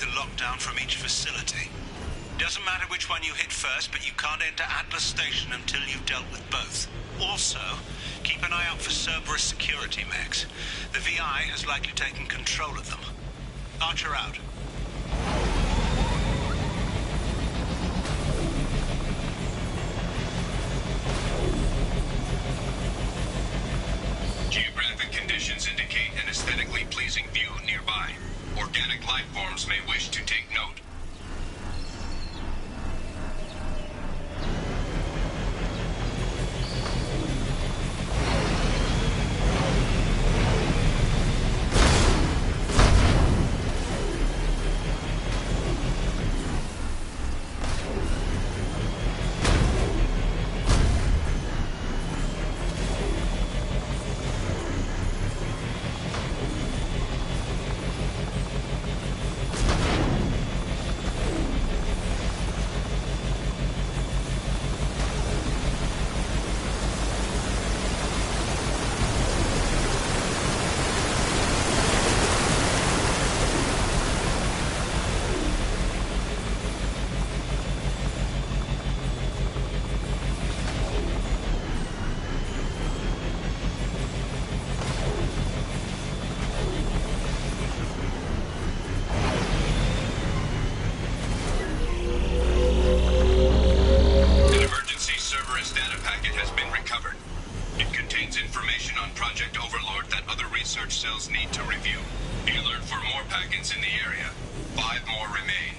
the lockdown from each facility. Doesn't matter which one you hit first, but you can't enter Atlas Station until you've dealt with both. Also, keep an eye out for Cerberus security mechs. The VI has likely taken control of them. Archer out. Geographic conditions indicate an aesthetically pleasing view nearby. Organic life forms may wish to take note. Cells need to review. Be alert for more packets in the area. 5 more remain.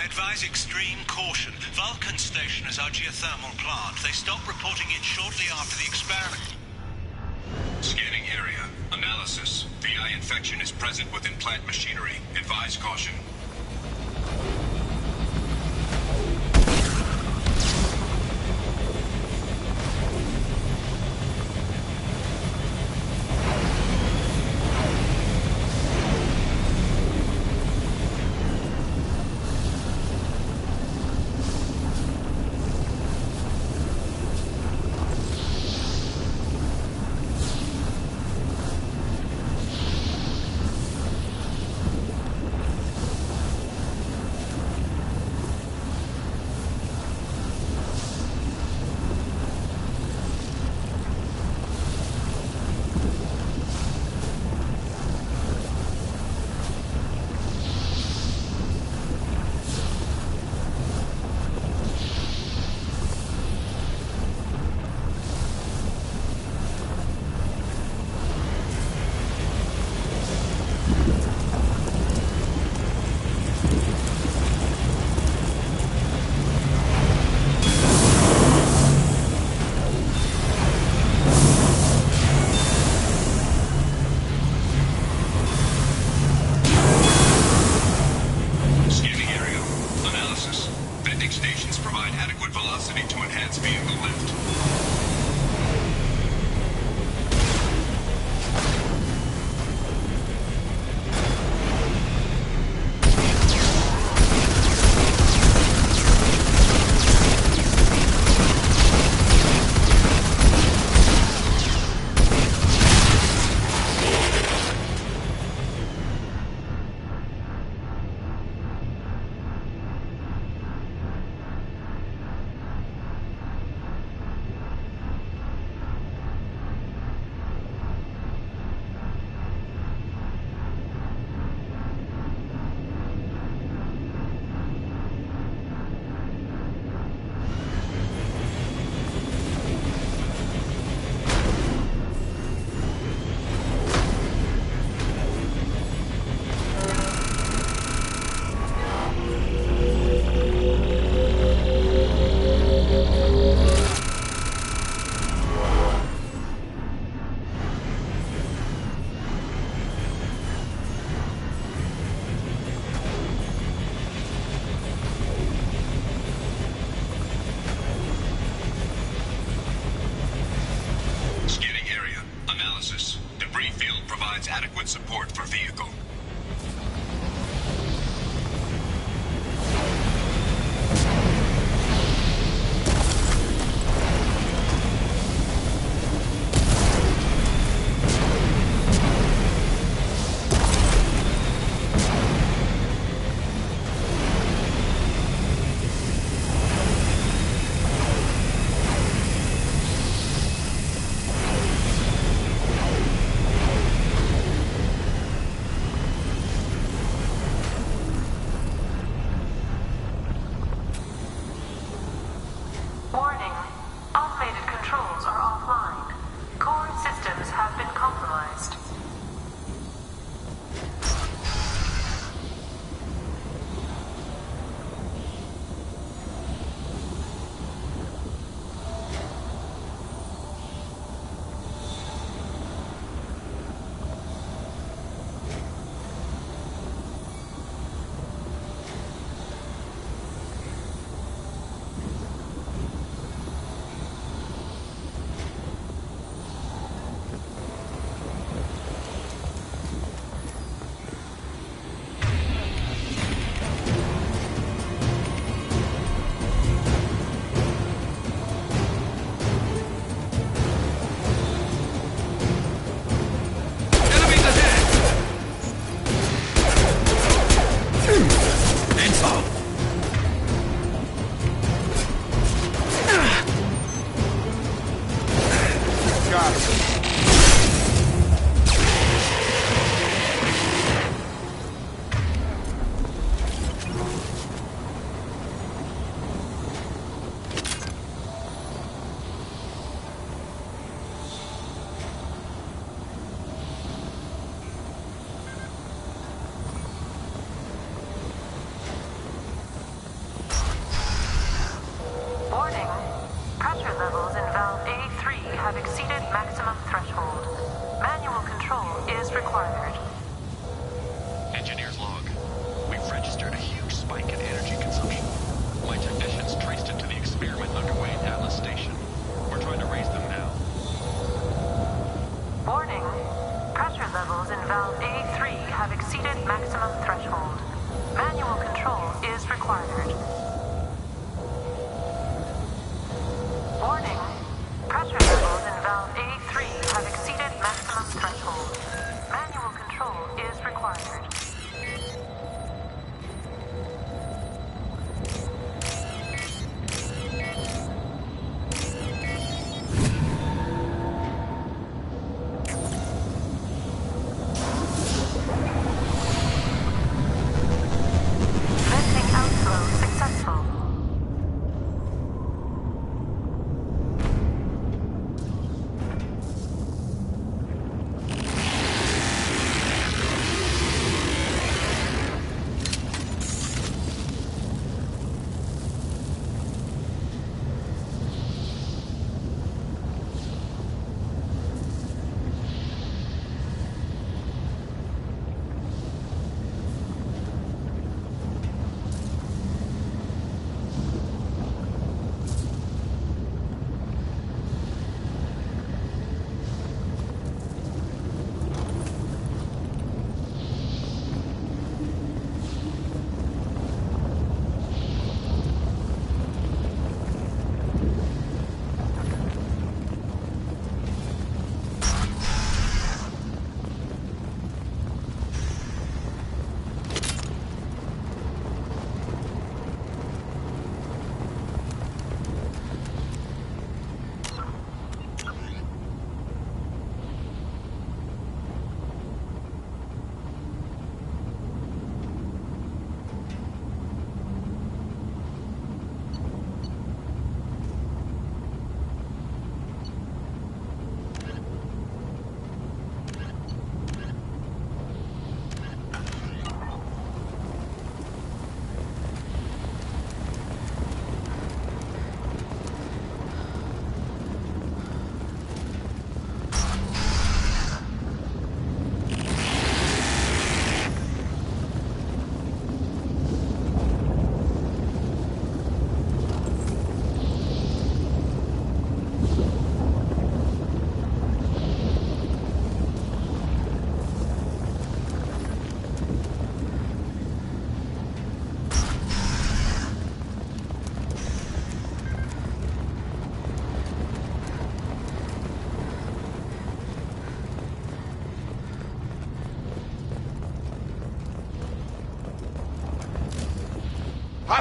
I advise extreme caution. Vulcan Station is our geothermal plant. They stopped reporting it shortly after the experiment. Scanning area. Analysis. VI infection is present within plant machinery. Advise caution. provides adequate support for vehicle. Warning. Automated controls are offline. Core systems have been compromised. Warning. Pressure levels in valve A3 have exceeded maximum threshold. Manual control is required. Engineer's log. We've registered a huge spike in energy consumption. My technicians traced it to the experiment underway at Atlas Station. We're trying to raise them now. Warning. Pressure levels in valve A3 have exceeded maximum threshold. Manual control is required. Warning. Pressure levels in valve A3 have exceeded maximum threshold. Manual control is required.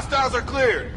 Hostiles are cleared.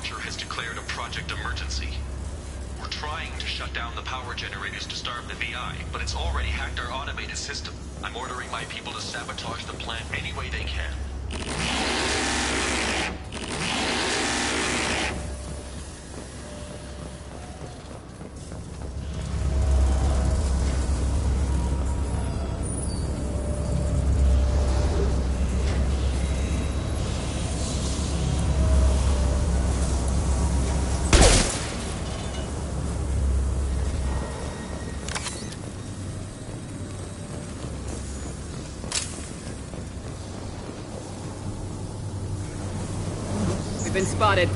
Archer has declared a project emergency. We're trying to shut down the power generators to starve the VI, but it's already hacked our automated system. I'm ordering my people to sabotage the plant any way they can. Been spotted.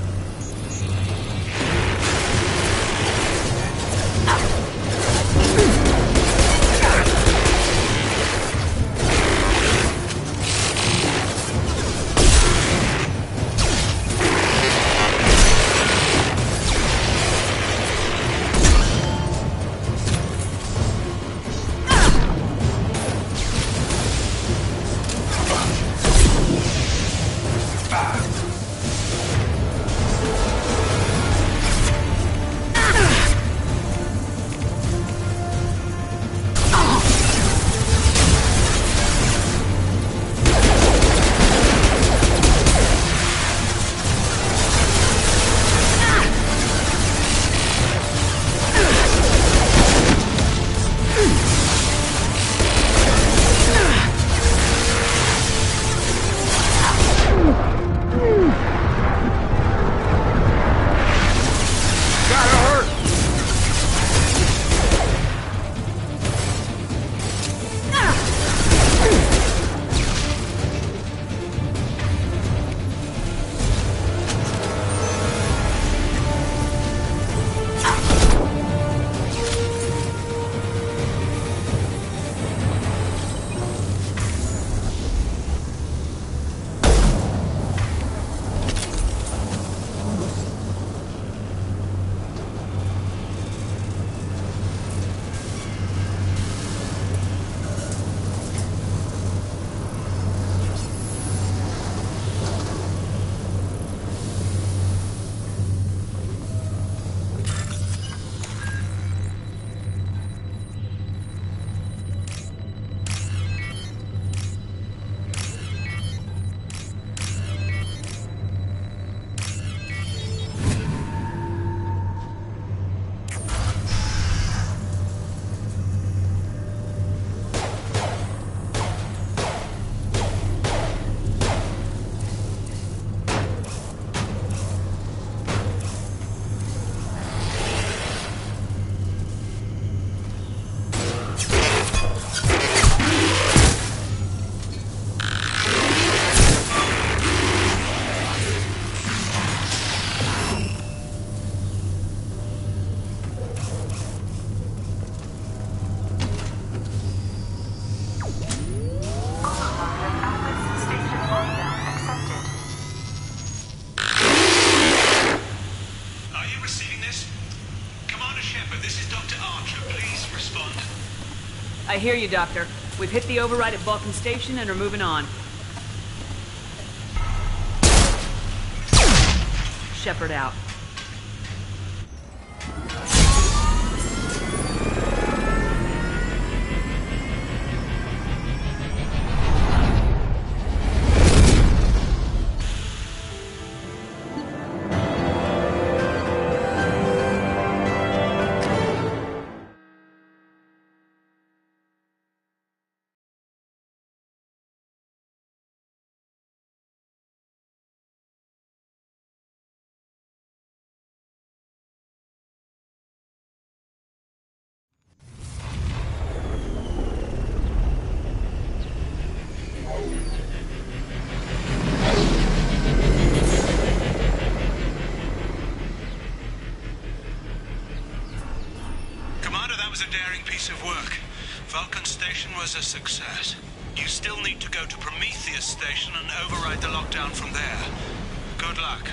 I hear you, Doctor. We've hit the override at Vulcan Station and are moving on. Shepard out. A daring piece of work. Vulcan Station was a success. You still need to go to Prometheus Station and override the lockdown from there. Good luck.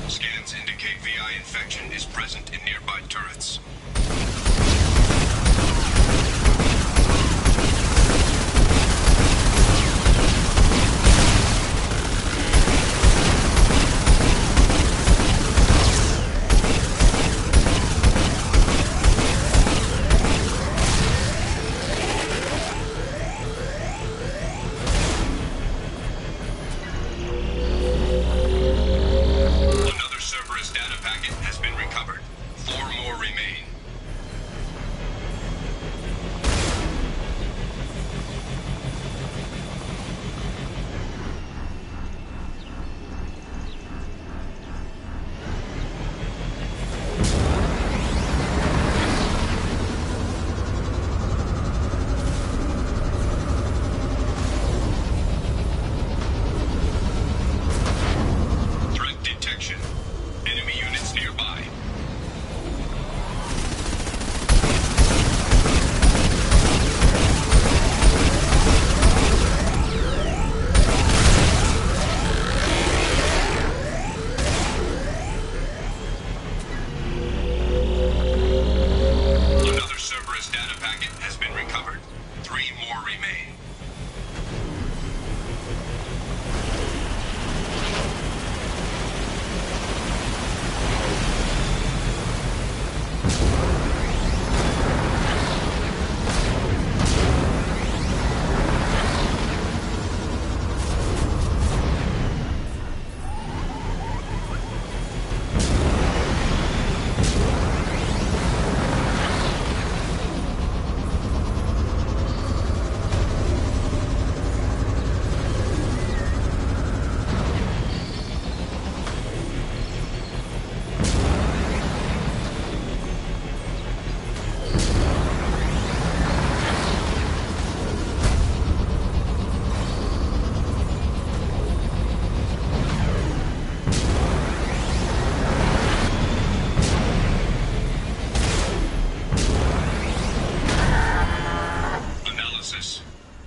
Scans indicate VI infection is present in nearby turrets.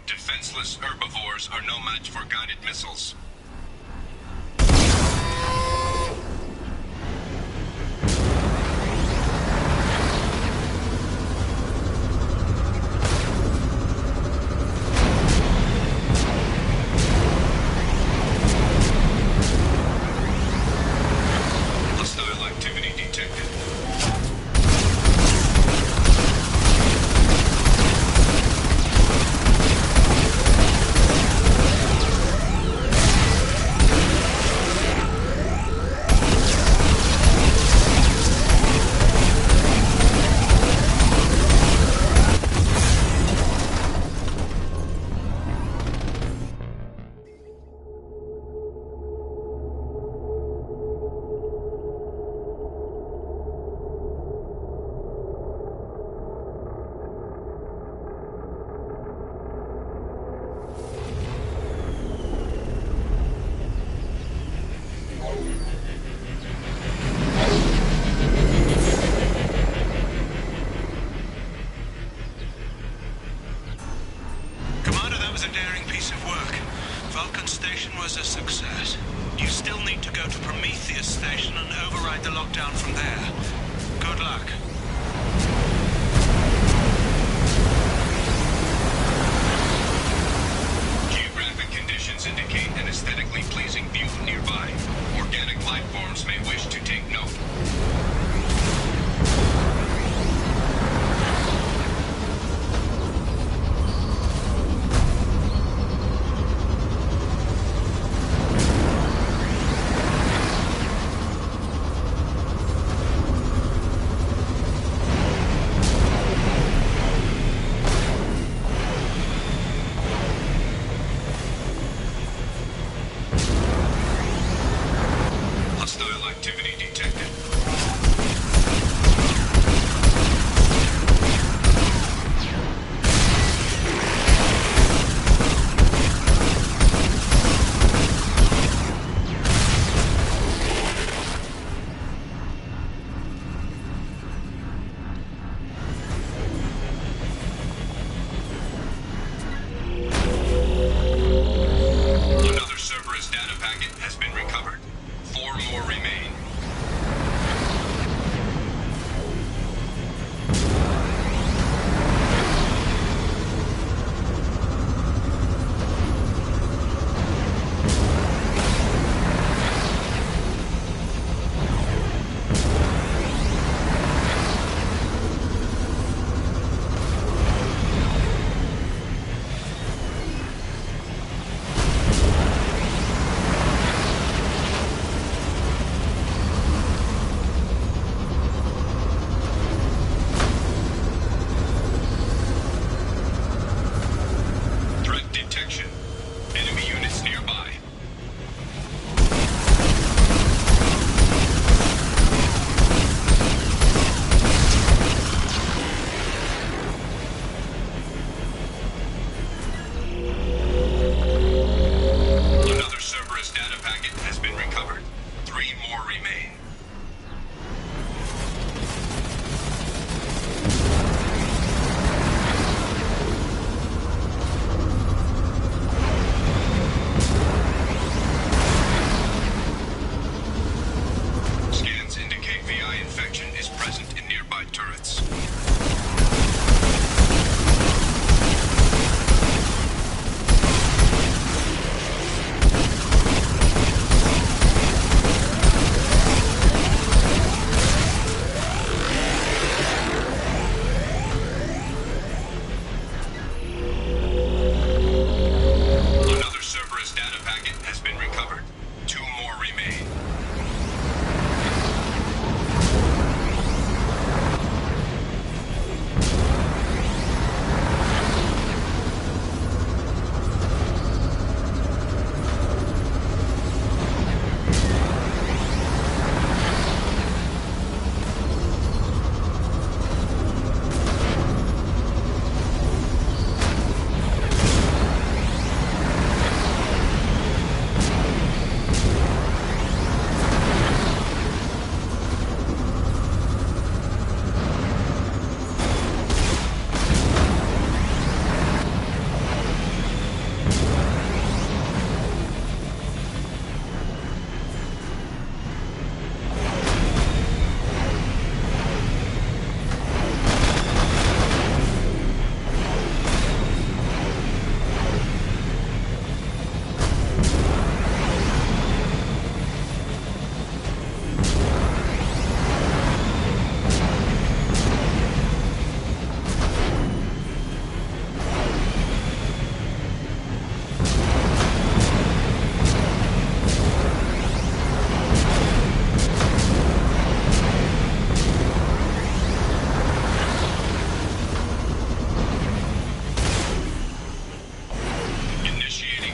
Defenseless herbivores are no match for guided missiles. Hostile activity detected. Was a success. You still need to go to Prometheus Station and override the lockdown from there. Good luck. Geographic conditions indicate an aesthetically pleasing view nearby. Organic life forms may wish to take note.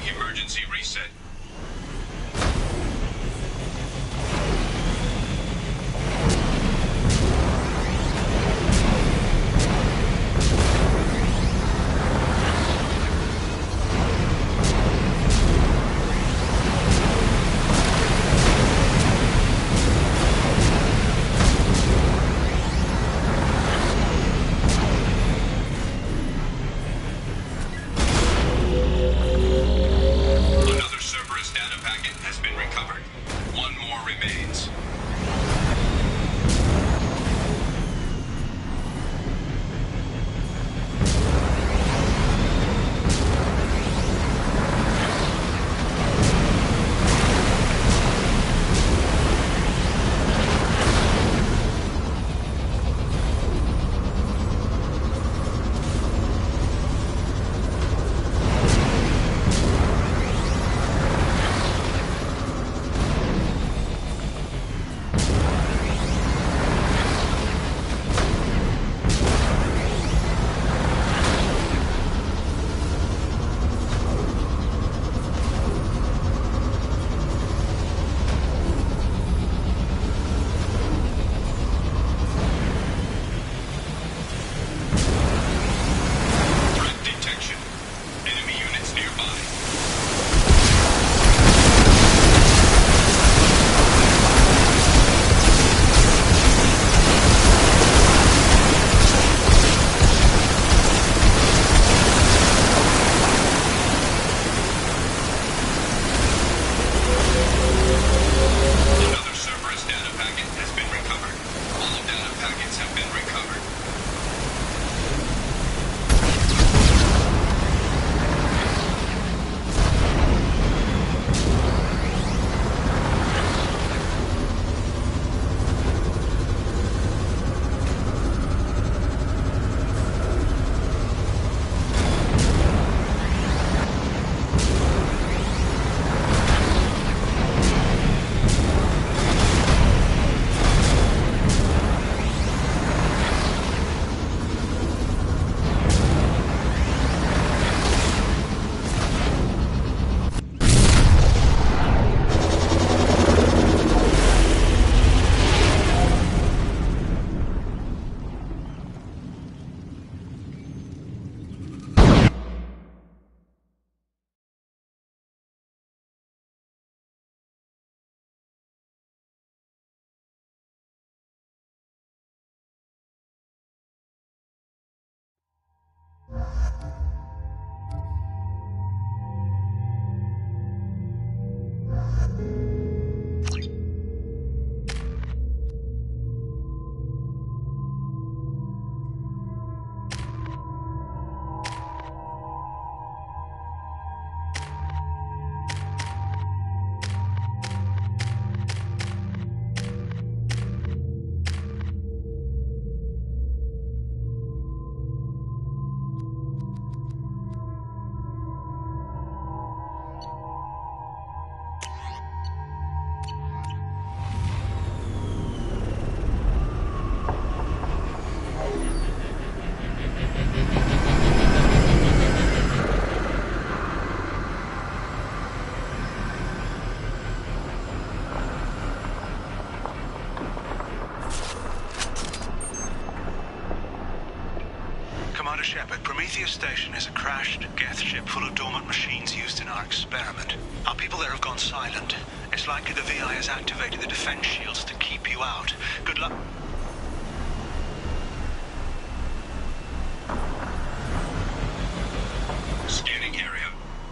Emergency reset. Shepard, Prometheus Station is a crashed Geth ship full of dormant machines used in our experiment. Our people there have gone silent. It's likely the VI has activated the defense shields to keep you out. Good luck. Scanning area.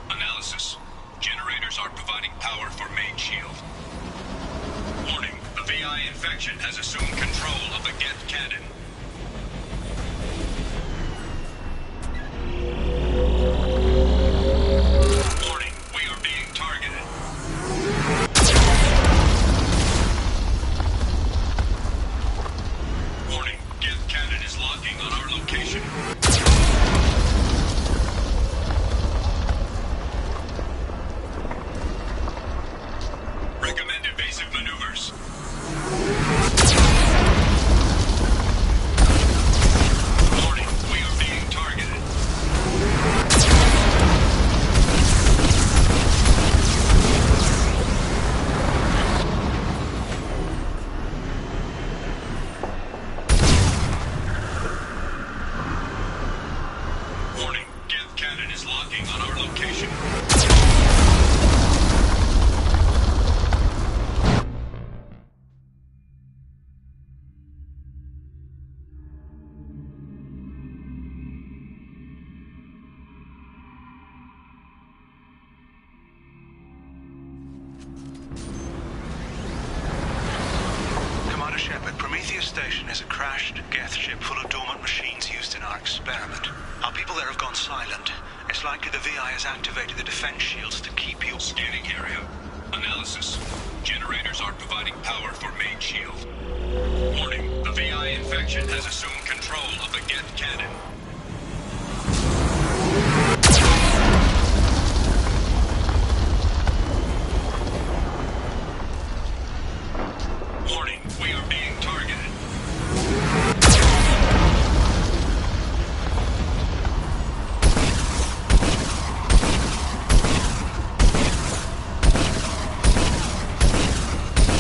Analysis. Generators are providing power for main shield. Warning, the VI infection has assumed control of the Geth cannon. location. Commander Shepard, Prometheus Station is a crashed Geth ship full of dormant machines used in our experiment. Our people there have gone silent. It's likely the VI has activated the defense shields to keep you... Scanning area. Analysis. Generators are providing power for main shield. Warning, the VI infection has assumed control of the Geth cannon. Warning, we are being targeted.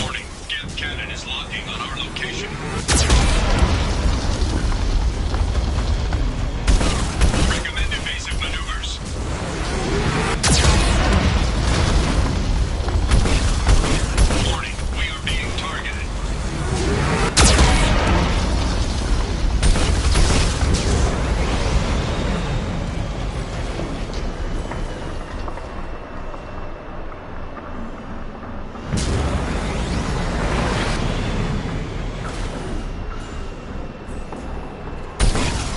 Warning, Geth cannon is locking on our location. Recommend evasive maneuvers. Warning, we are being targeted.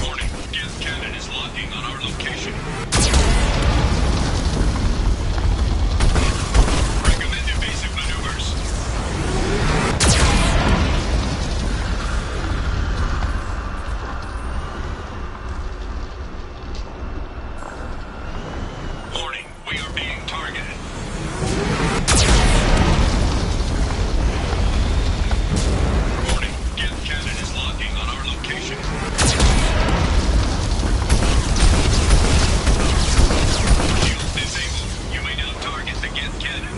Warning, Geth cannon is locking on our location. Recommend evasive maneuvers. Warning, we are being targeted. Warning, Geth cannon is locking on our location. Shield disabled. You may now target the Geth cannon.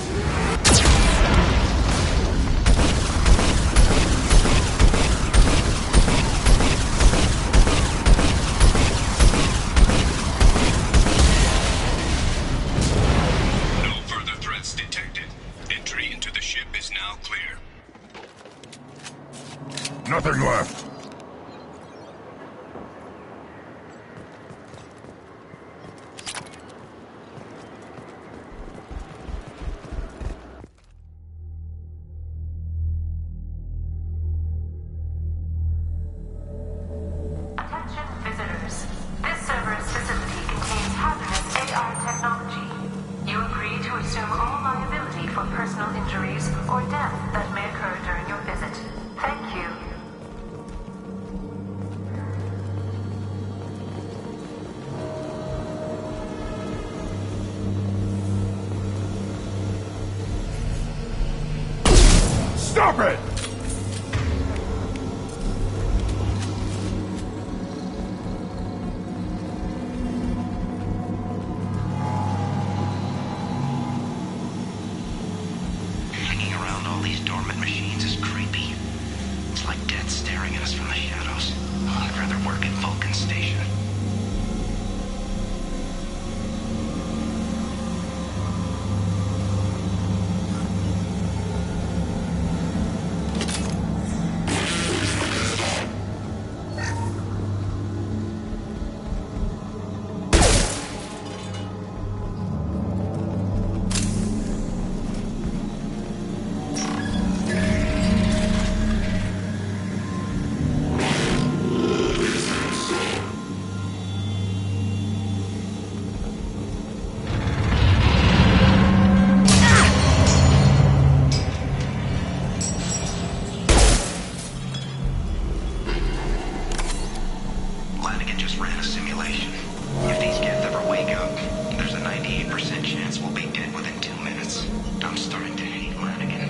No further threats detected. Entry into the ship is now clear. Nothing left. Attention visitors. This server's facility contains hazardous AI technology. You agree to assume all liability for personal injuries or death that may occur during your visit. Thank you. Stop it! Hanging around all these dormant machines is creepy. It's like death staring at us from the shadows. I'd rather work at Vulcan Station. Lanigan just ran a simulation. If these Geth ever wake up, there's a 98% chance we'll be dead within 2 minutes. I'm starting to hate Lanigan.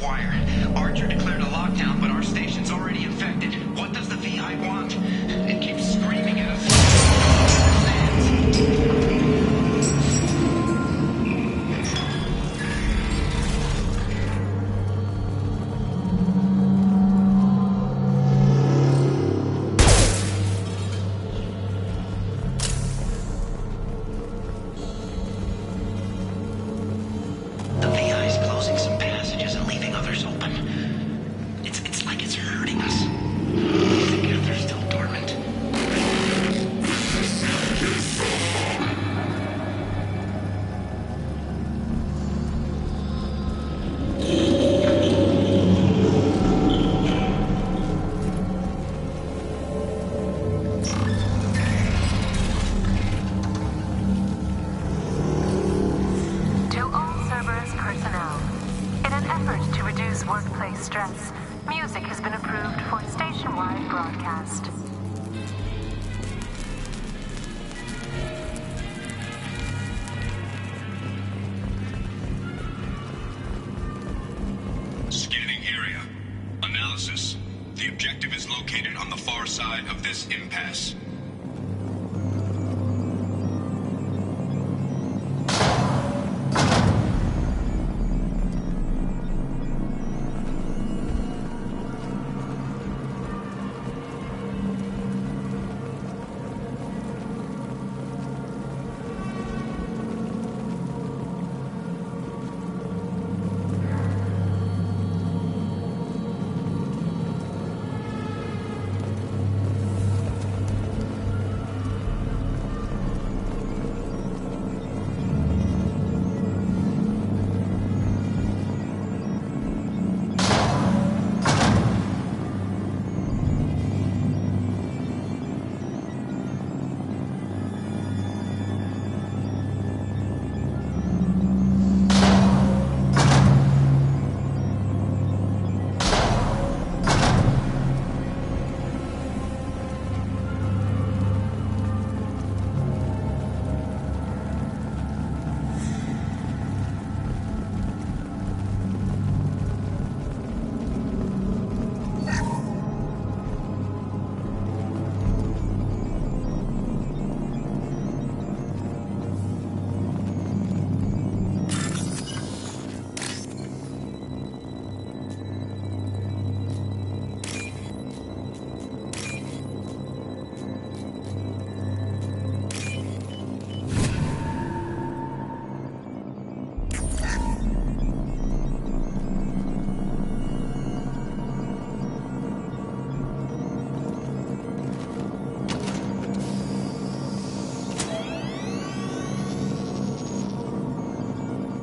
wire. Archer declared a lockdown, but our station's already infected. What does the VI want? It keeps screaming at us. The VI's closing some passages and leaving others open. It's like it's hurting us. I think they're still dormant. To all Cerberus personnel, in an effort to reduce workplace stress, music has been approved for station-wide broadcast. Scanning area. Analysis. The objective is located on the far side of this impasse.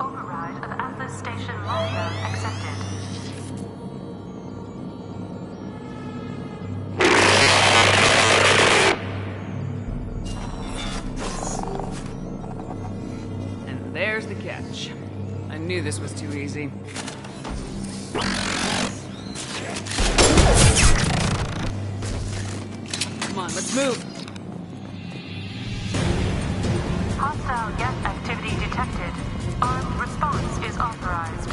Override of Atlas Station lockdown accepted. And there's the catch. I knew this was too easy. Come on, let's move. Hostile gas activity detected. Armed response is authorized.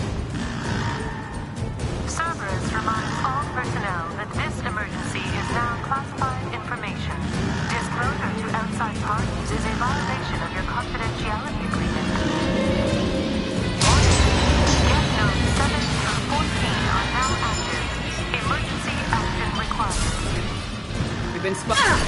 Cerberus reminds all personnel that this emergency is now classified information. Disclosure to outside parties is a violation of your confidentiality agreement. Warning. Guest notes 7 through 14 are now active. Emergency action required. We've been spotted.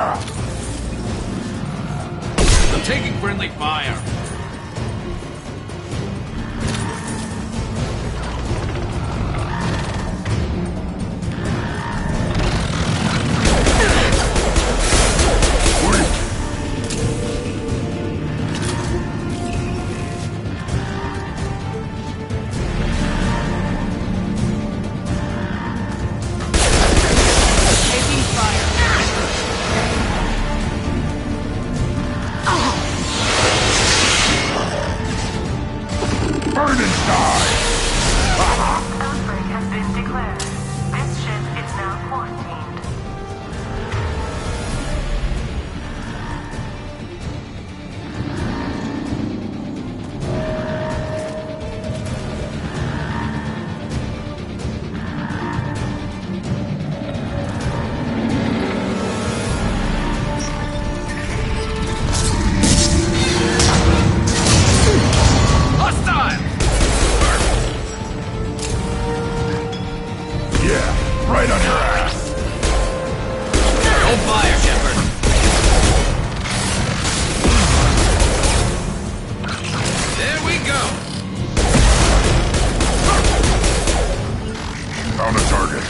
I'm taking friendly fire. Taking fire. Burn and die! Outbreak has been declared. This ship is now quarantined. Hostile! Yeah, right on your ass! Hold fire, Shepard. There we go. Found a target.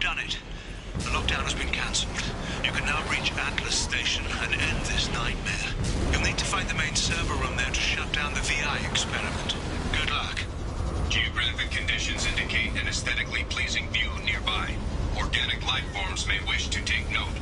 done it. The lockdown has been cancelled. You can now reach Atlas Station and end this nightmare. You'll need to find the main server room there to shut down the VI experiment. Good luck. Geographic conditions indicate an aesthetically pleasing view nearby. Organic life forms may wish to take note.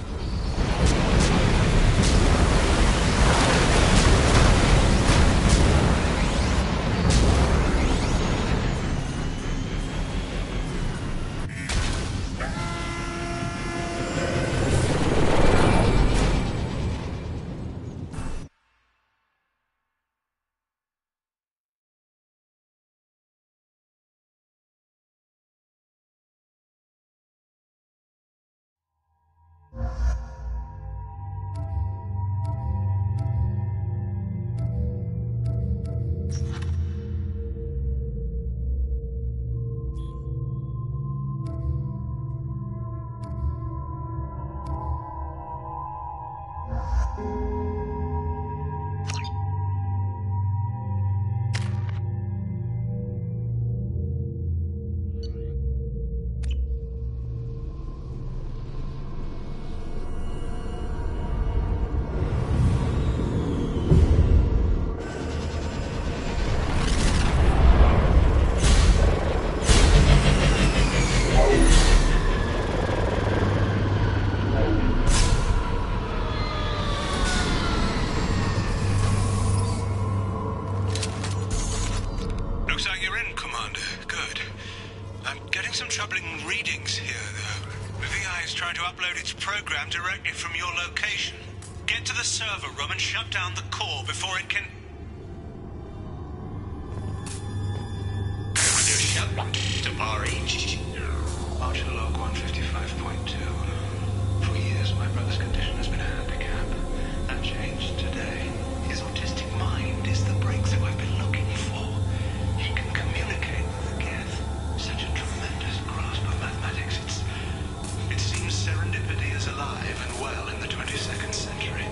Looks like you're in, Commander. Good. I'm getting some troubling readings here, though. The VI is trying to upload its program directly from your location. Get to the server room and shut down the core before it can... Archer log 155.2. For years, my brother's condition has been a handicap. That changed today. His autistic mind is the breakthrough I've been looking for. He can communicate with the Geth. Such a tremendous grasp of mathematics. It seems serendipity is alive and well in the 22nd century.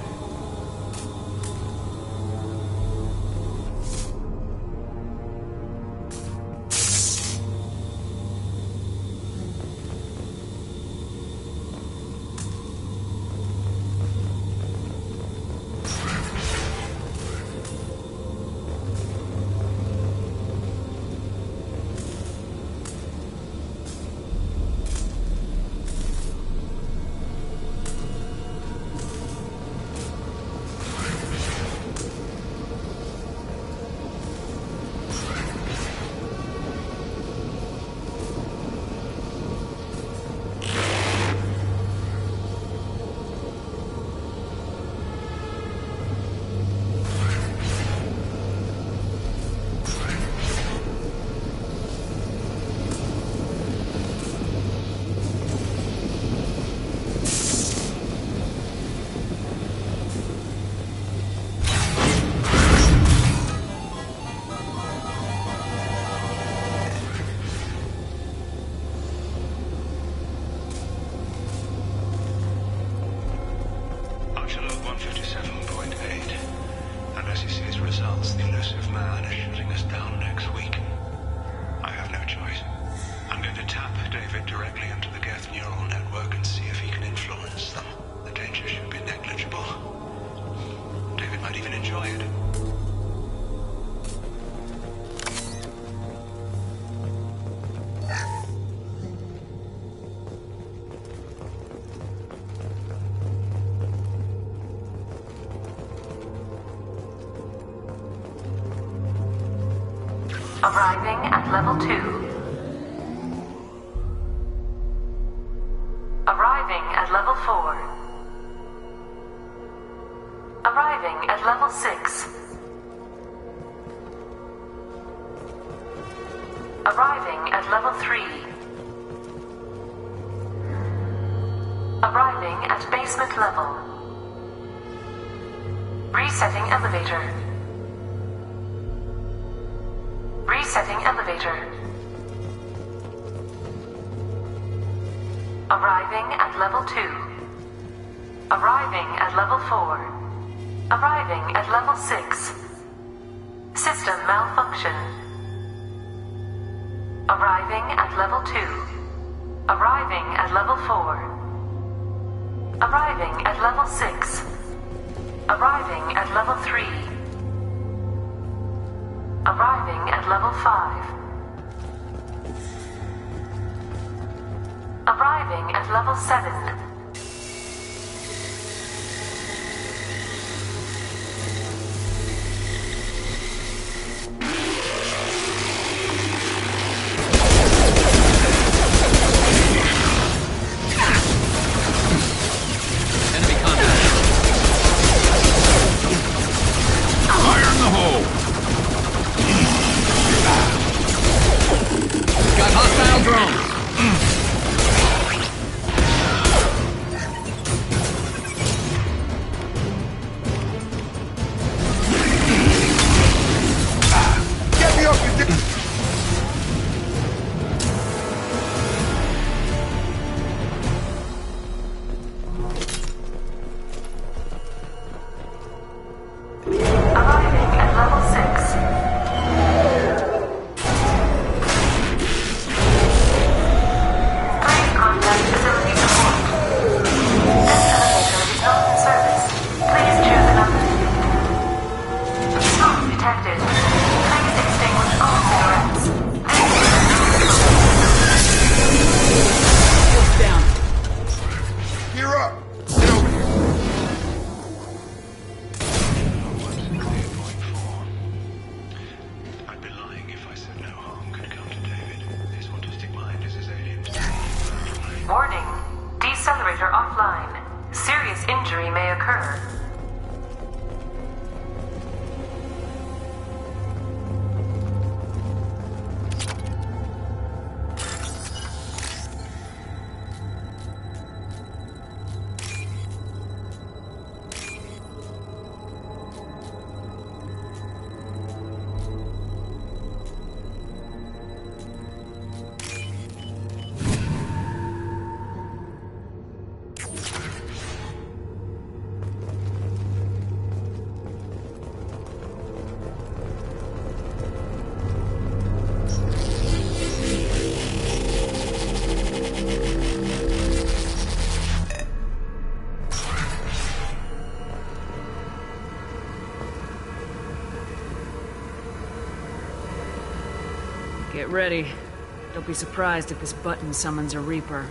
Unless he sees results, the elusive man is shutting us down next week. I have no choice. I'm going to tap David directly into the Geth neural network and see if he can influence them. The danger should be negligible. David might even enjoy it. Arriving at level 2. Arriving at level 4. Arriving at level 6. Arriving at level 3. Arriving at basement level. Resetting elevator. Resetting elevator. Arriving at level 2. Arriving at level 4. Arriving at level 6. System malfunction. Arriving at level 2. Arriving at level 4. Arriving at level 6. Arriving at level 3. Arriving at level 5. Arriving at level 7. Fire in the hole! Got hostile drones! Get me off your dick! Arriving at level 6. Please contact facility support. This elevator is not in service. Please choose another. Smoke detected. Please extinguish all cigarettes. Shields down. Gear up! Get over here! I'd be lying if I said no harm could come to David. His autistic mind is as alien to me. Warning. Decelerator offline. Serious injury may occur. Get ready. Don't be surprised if this button summons a Reaper.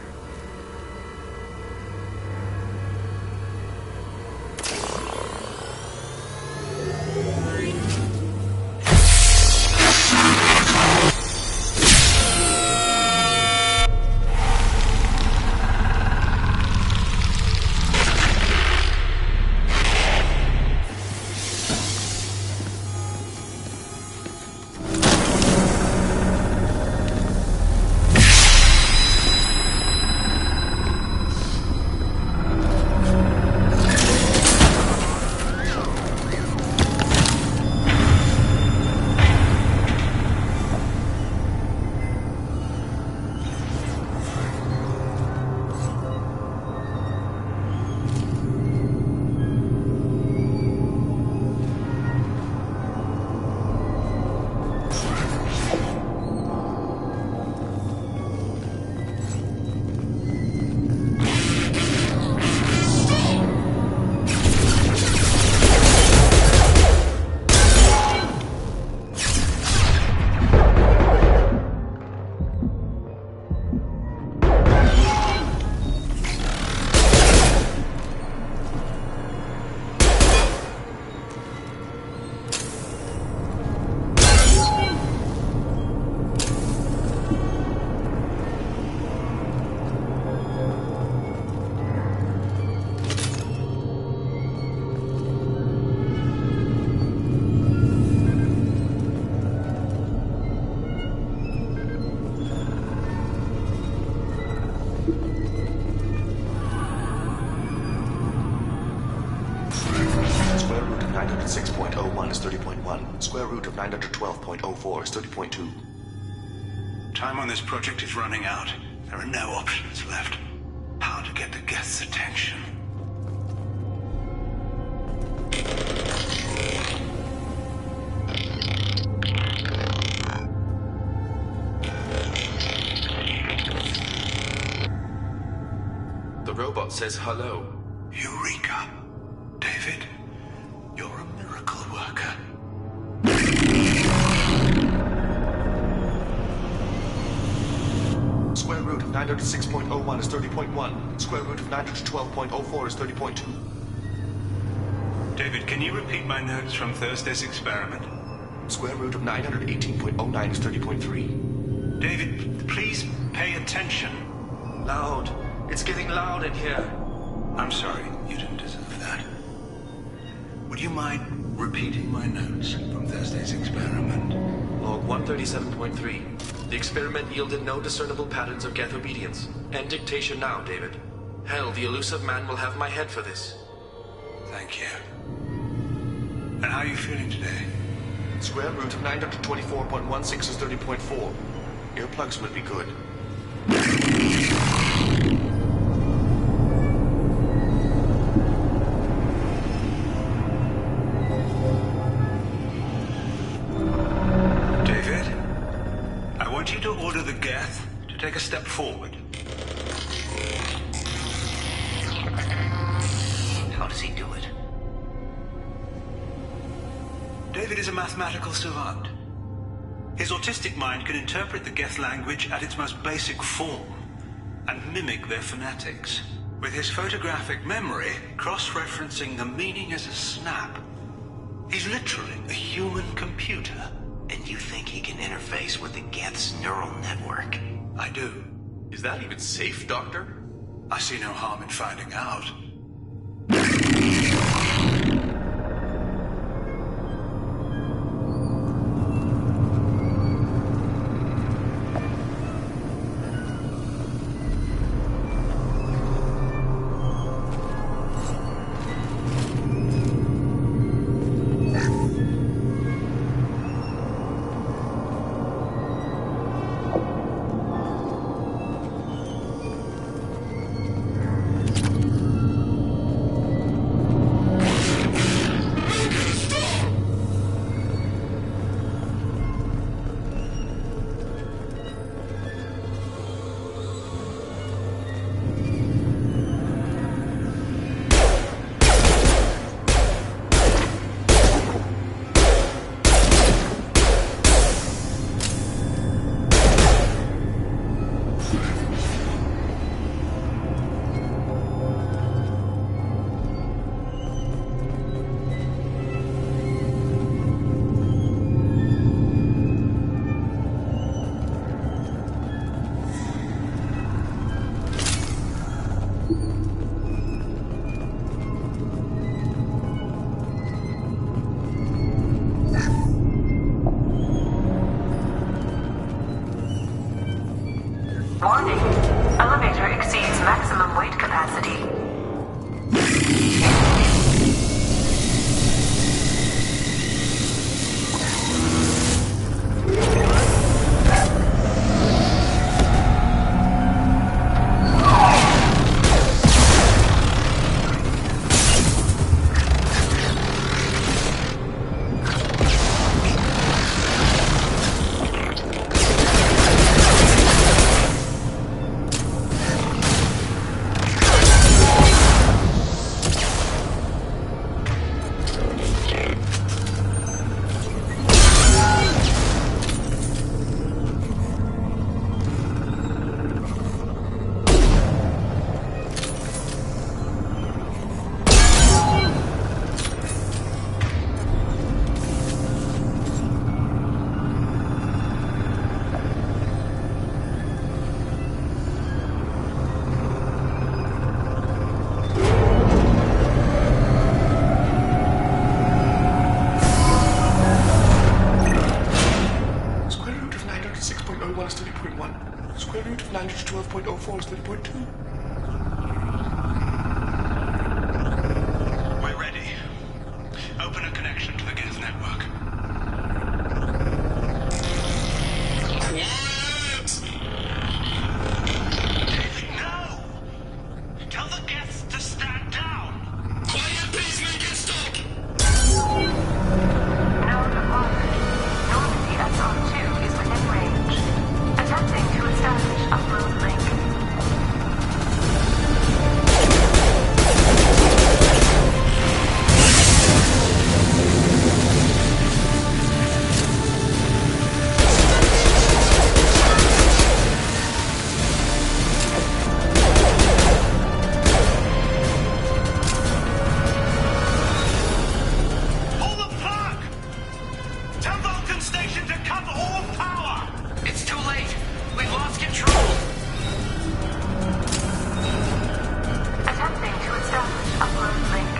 Square root of 906.01 is 30.1. Square root of 912.04 is 30.2. Time on this project is running out. There are no options left. How to get the guests' attention. robot says hello. Eureka. David, you're a miracle worker. Square root of 906.01 is 30.1. Square root of 912.04 is 30.2. David, can you repeat my notes from Thursday's experiment? Square root of 918.09 is 30.3. David, please pay attention. Loud. It's getting loud in here. I'm sorry, you didn't deserve that. Would you mind repeating my notes from Thursday's experiment? Log 137.3. The experiment yielded no discernible patterns of geth obedience. End dictation now, David. Hell, the elusive man will have my head for this. Thank you. And how are you feeling today? Square root of 924.16 is 30.4. Earplugs would be good. David, I want you to order the geth to take a step forward. How does he do it? David is a mathematical savant. His autistic mind can interpret the geth language at its most basic form and mimic their phonetics, with his photographic memory cross-referencing the meaning as a snap. He's literally a human computer. And you think he can interface with the Geth's neural network? I do. Is that even safe, Doctor? I see no harm in finding out. Warning. Elevator exceeds maximum weight capacity. Square root of 912.04 is 30.2. We're ready. Open a connection to the Geth network. David, no! Tell the Geths to stand down! Quiet, please make it stop! Node acquired. Normandy SR2 is within range. Attempting to establish upload link. control. Attempting to establish upload link.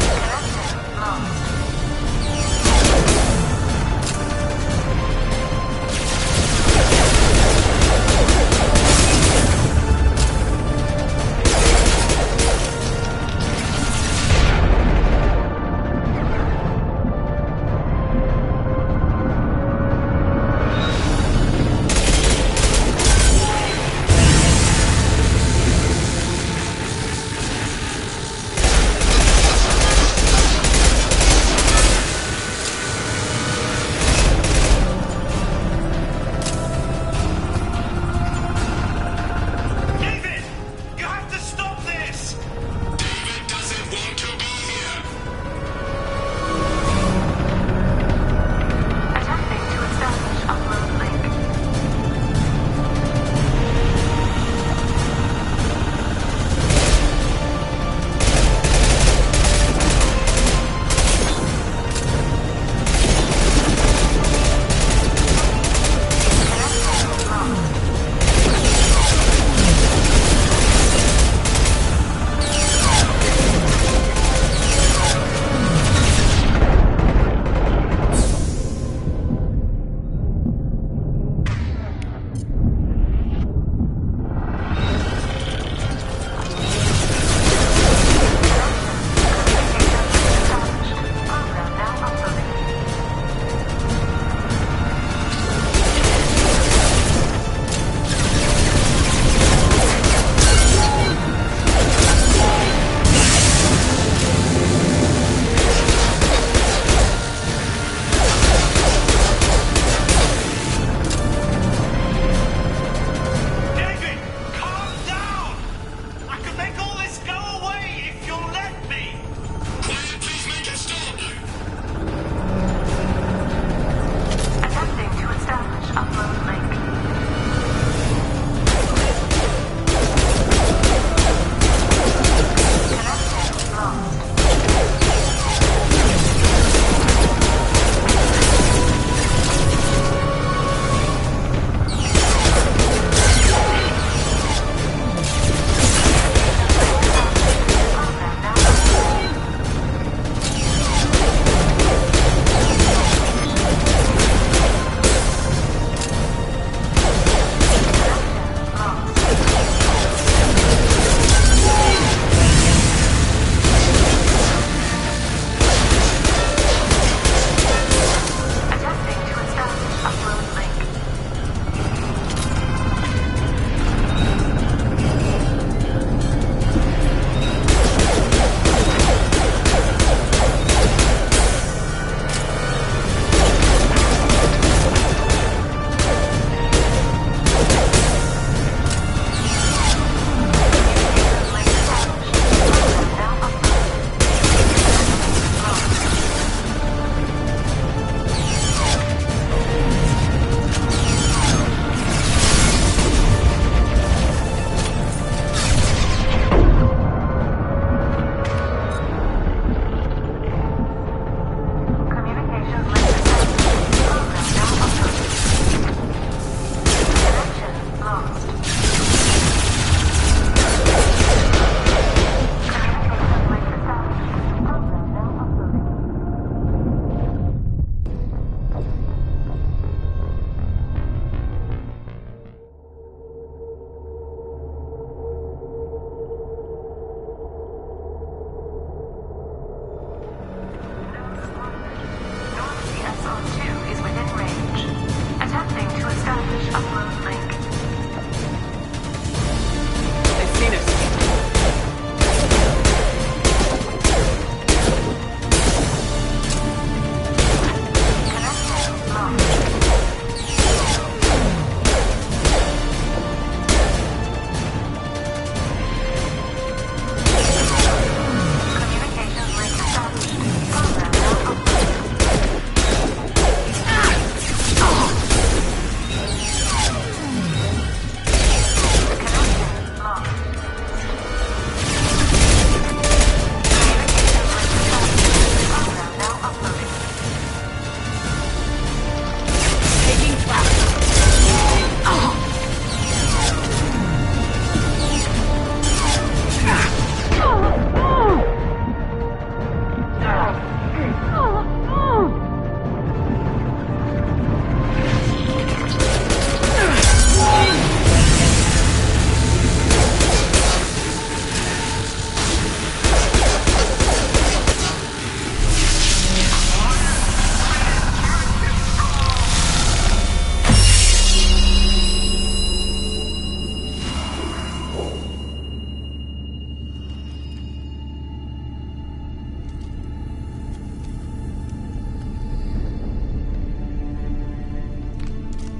Connecting lost.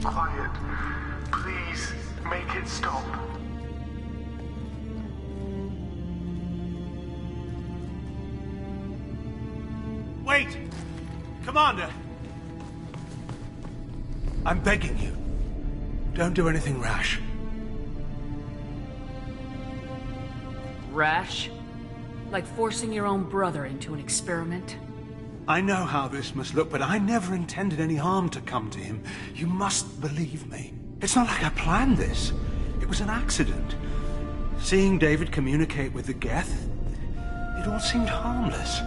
Quiet. Please, make it stop. Wait! Commander! I'm begging you. Don't do anything rash. Rash? Like forcing your own brother into an experiment? I know how this must look, but I never intended any harm to come to him. You must believe me. It's not like I planned this. It was an accident. Seeing David communicate with the Geth, it all seemed harmless.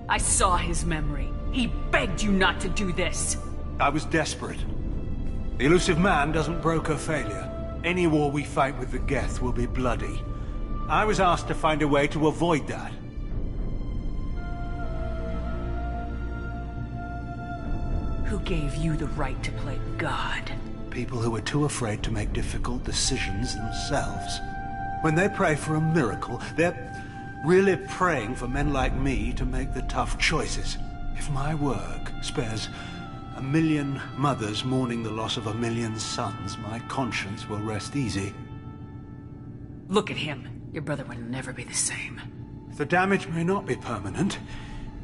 I saw his memory. He begged you not to do this. I was desperate. The elusive man doesn't broker failure. Any war we fight with the Geth will be bloody. I was asked to find a way to avoid that. Who gave you the right to play God? People who are too afraid to make difficult decisions themselves. When they pray for a miracle, they're really praying for men like me to make the tough choices. If my work spares 1 million mothers mourning the loss of 1 million sons, my conscience will rest easy. Look at him. Your brother would never be the same. The damage may not be permanent.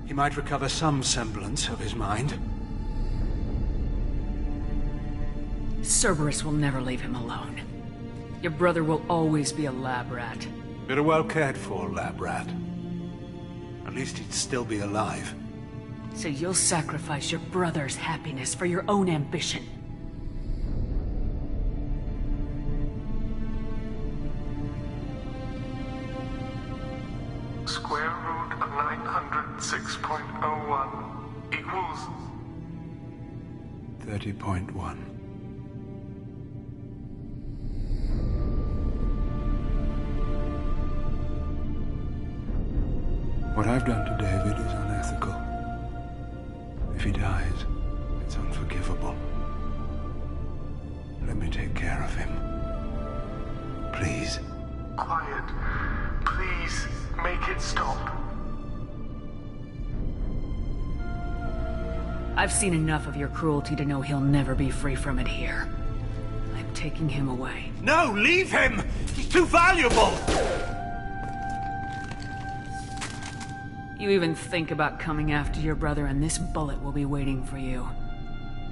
He might recover some semblance of his mind. Cerberus will never leave him alone. Your brother will always be a lab rat. But a well-cared-for lab rat. At least he'd still be alive. So you'll sacrifice your brother's happiness for your own ambition. Square root of 906.01 equals 30.1. What I've done to David is unethical. If he dies, it's unforgivable. Let me take care of him. Please. quiet. Please, make it stop. I've seen enough of your cruelty to know he'll never be free from it here. I'm taking him away. No, leave him! He's too valuable! You even think about coming after your brother and this bullet will be waiting for you.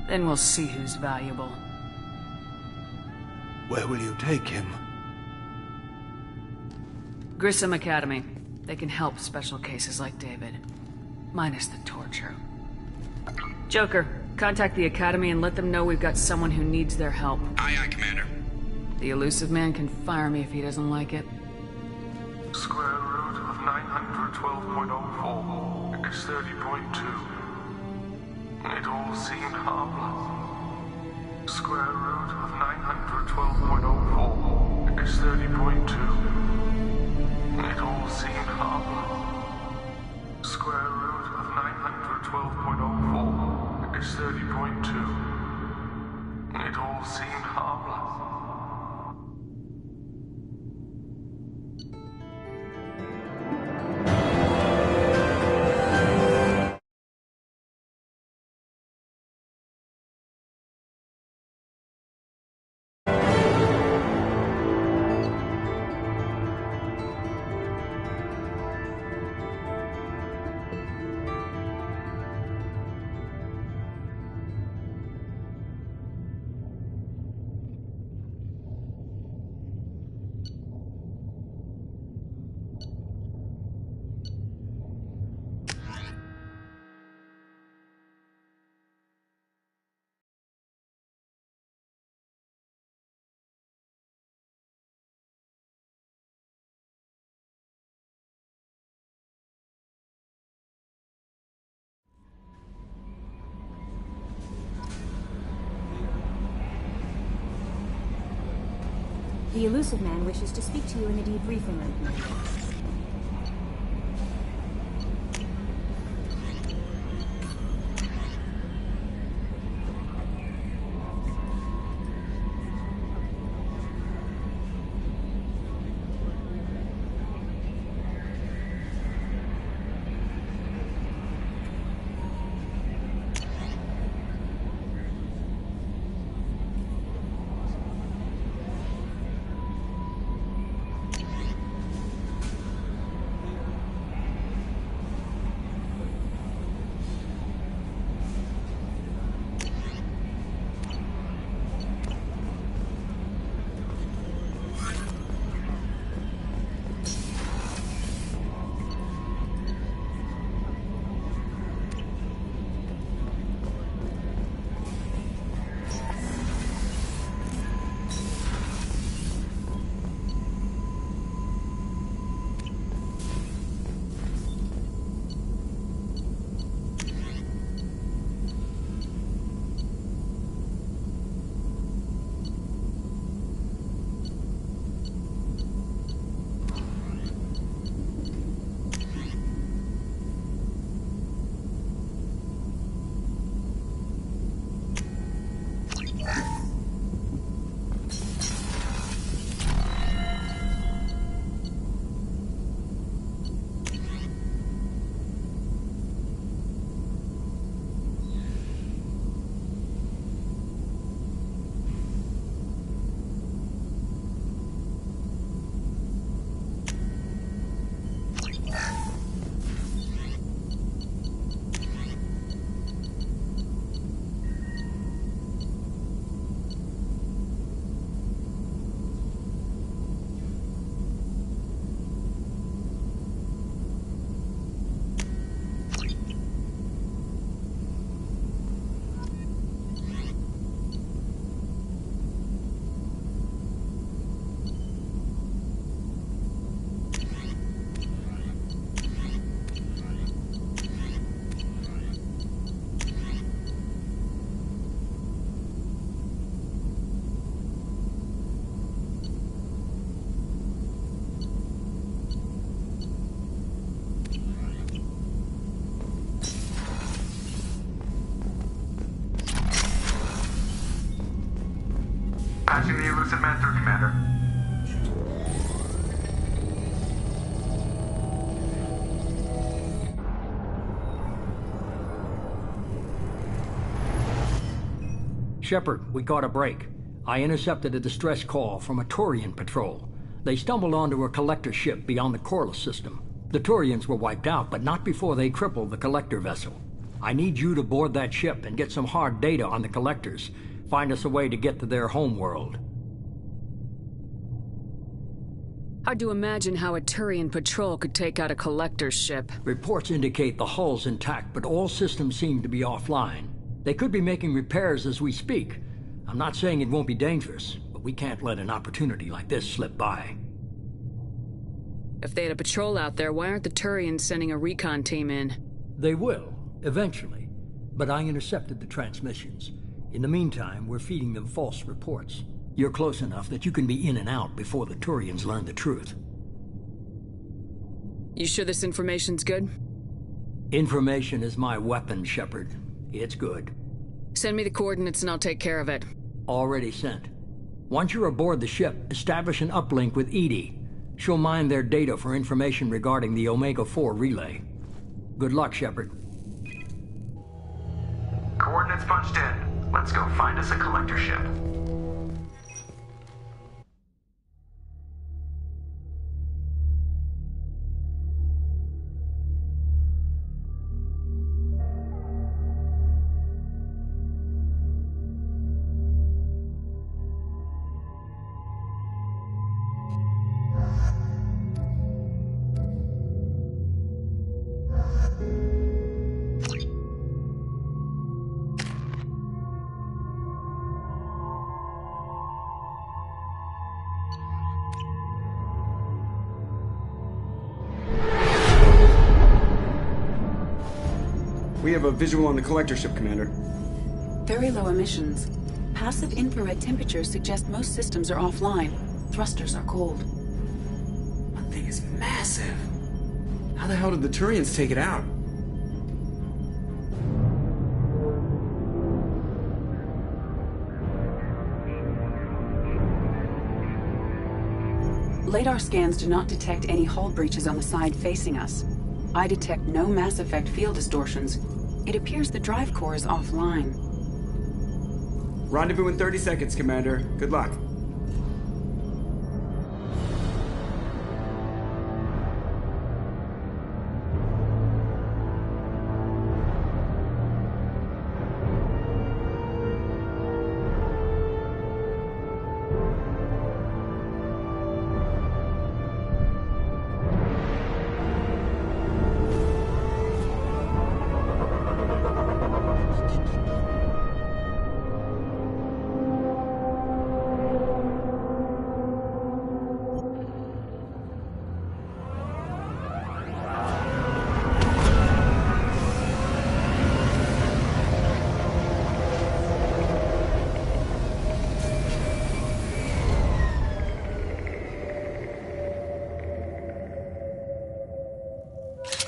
Then we'll see who's valuable. Where will you take him? Grissom Academy. They can help special cases like David. Minus the torture. Joker, contact the Academy and let them know we've got someone who needs their help. Aye, aye, Commander. The elusive man can fire me if he doesn't like it. Square root of 912.04 is 30.2. It all seemed harmless. Square root of 912.04 is 30.2. It all seemed harmless. Square root of 912.04 is 30.2. It all seemed harmless. The elusive man wishes to speak to you in the debriefing room. Lucid Man through, Commander. Shepard, we caught a break. I intercepted a distress call from a Turian patrol. They stumbled onto a collector ship beyond the Corliss system. The Turians were wiped out, but not before they crippled the collector vessel. I need you to board that ship and get some hard data on the collectors. Find us a way to get to their homeworld. Hard to imagine how a Turian patrol could take out a collector's ship. Reports indicate the hull's intact, but all systems seem to be offline. They could be making repairs as we speak. I'm not saying it won't be dangerous, but we can't let an opportunity like this slip by. If they had a patrol out there, why aren't the Turians sending a recon team in? They will, eventually. But I intercepted the transmissions. In the meantime, we're feeding them false reports. You're close enough that you can be in and out before the Turians learn the truth. You sure this information's good? Information is my weapon, Shepard. It's good. Send me the coordinates and I'll take care of it. Already sent. Once you're aboard the ship, establish an uplink with Edie. She'll mine their data for information regarding the Omega-4 relay. Good luck, Shepard. Coordinates punched in. Let's go find us a collector ship. We have a visual on the collector ship, Commander. Very low emissions. Passive infrared temperatures suggest most systems are offline. Thrusters are cold. That thing is massive. How the hell did the Turians take it out? Radar scans do not detect any hull breaches on the side facing us. I detect no Mass Effect field distortions. It appears the drive core is offline. Rendezvous in 30 seconds, Commander. Good luck.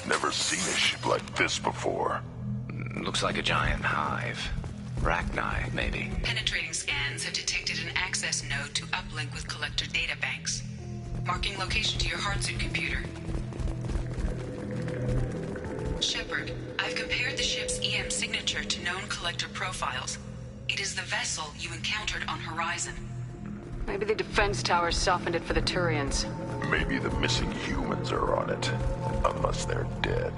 Never seen a ship like this before. Looks like a giant hive. Rachni, maybe. Penetrating scans have detected an access node to uplink with collector data banks. Marking location to your hardsuit computer. Shepard, I've compared the ship's EM signature to known collector profiles. It is the vessel you encountered on Horizon. Maybe the defense towers softened it for the Turians. Maybe the missing humans are on it. Unless they're dead.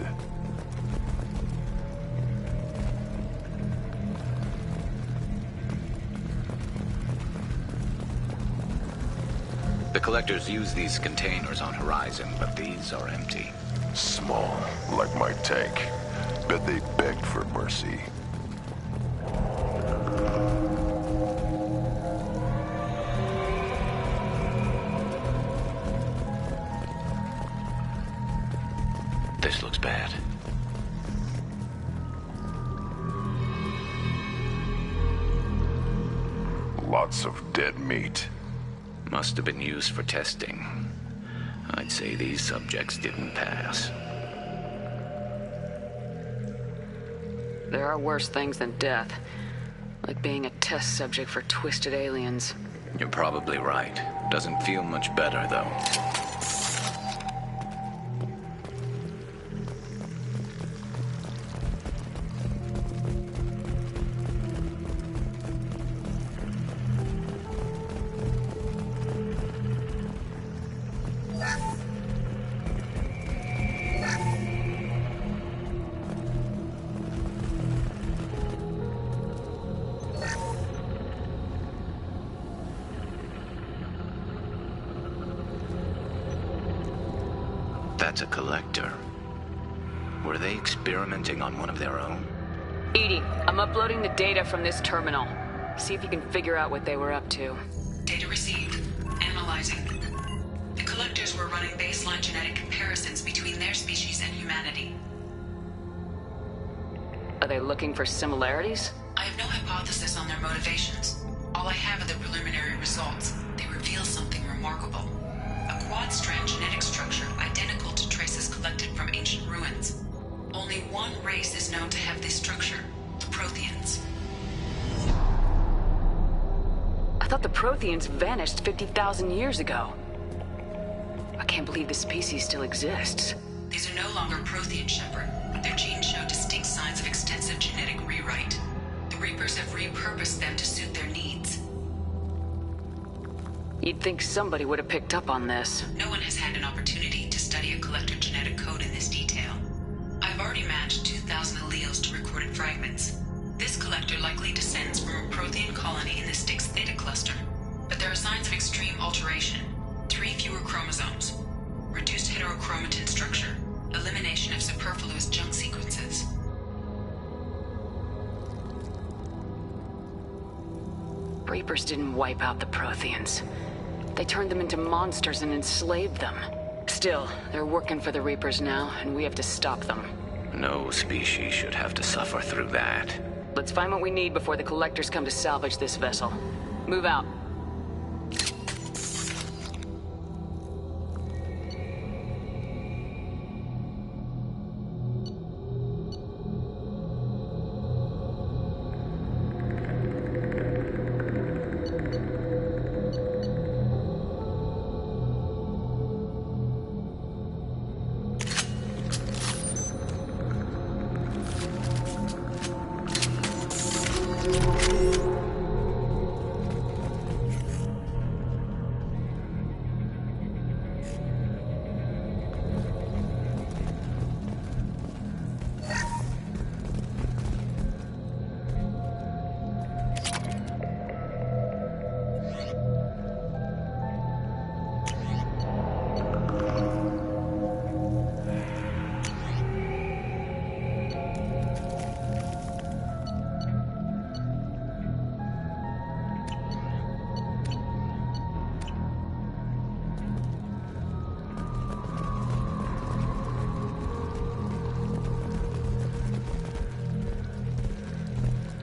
The collectors use these containers on Horizon, but these are empty. Small, like my tank. Bet they begged for mercy. This looks bad. Lots of dead meat. Must have been used for testing. I'd say these subjects didn't pass. There are worse things than death. Like being a test subject for twisted aliens. You're probably right. Doesn't feel much better, though. That's a collector. Were they experimenting on one of their own? EDI, I'm uploading the data from this terminal. See if you can figure out what they were up to. Data received. Analyzing. The collectors were running baseline genetic comparisons between their species and humanity. Are they looking for similarities? I have no hypothesis on their motivations. All I have are the preliminary results. They reveal something remarkable. A quad-strand genetic structure identical to traces collected from ancient ruins. Only one race is known to have this structure, the Protheans. I thought the Protheans vanished 50,000 years ago. I can't believe the species still exists. These are no longer Prothean, Shepard. Their genes show distinct signs of extensive genetic rewrite. The Reapers have repurposed them to suit their needs. You'd think somebody would have picked up on this. No one has had an opportunity to study a collector genetic code in this detail. I've already matched 2,000 alleles to recorded fragments. This collector likely descends from a Prothean colony in the Styx Theta cluster. But there are signs of extreme alteration. 3 fewer chromosomes. Reduced heterochromatin structure. Elimination of superfluous junk sequences. Reapers didn't wipe out the Protheans. They turned them into monsters and enslaved them. Still, they're working for the Reapers now, and we have to stop them. No species should have to suffer through that. Let's find what we need before the collectors come to salvage this vessel. Move out.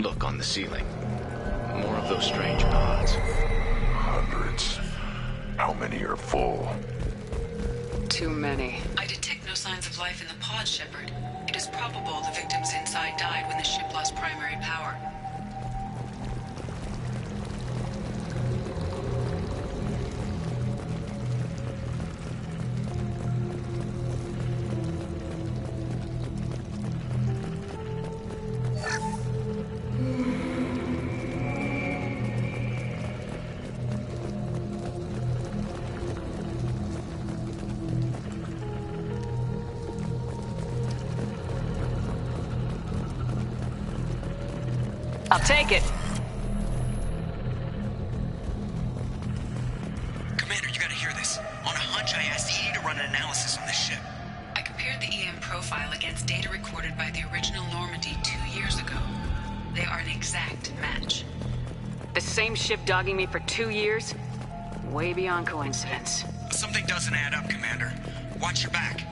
Look on the ceiling. More of those strange pods. Hundreds. How many are full? Too many. I detect no signs of life in the pod, Shepard. It is probable the victims inside died when the ship lost primary power. I'll take it. Commander, you gotta hear this. On a hunch, I asked EDI to run an analysis on this ship. I compared the EM profile against data recorded by the original Normandy 2 years ago. They are an exact match. The same ship dogging me for 2 years? Way beyond coincidence. Something doesn't add up, Commander. Watch your back.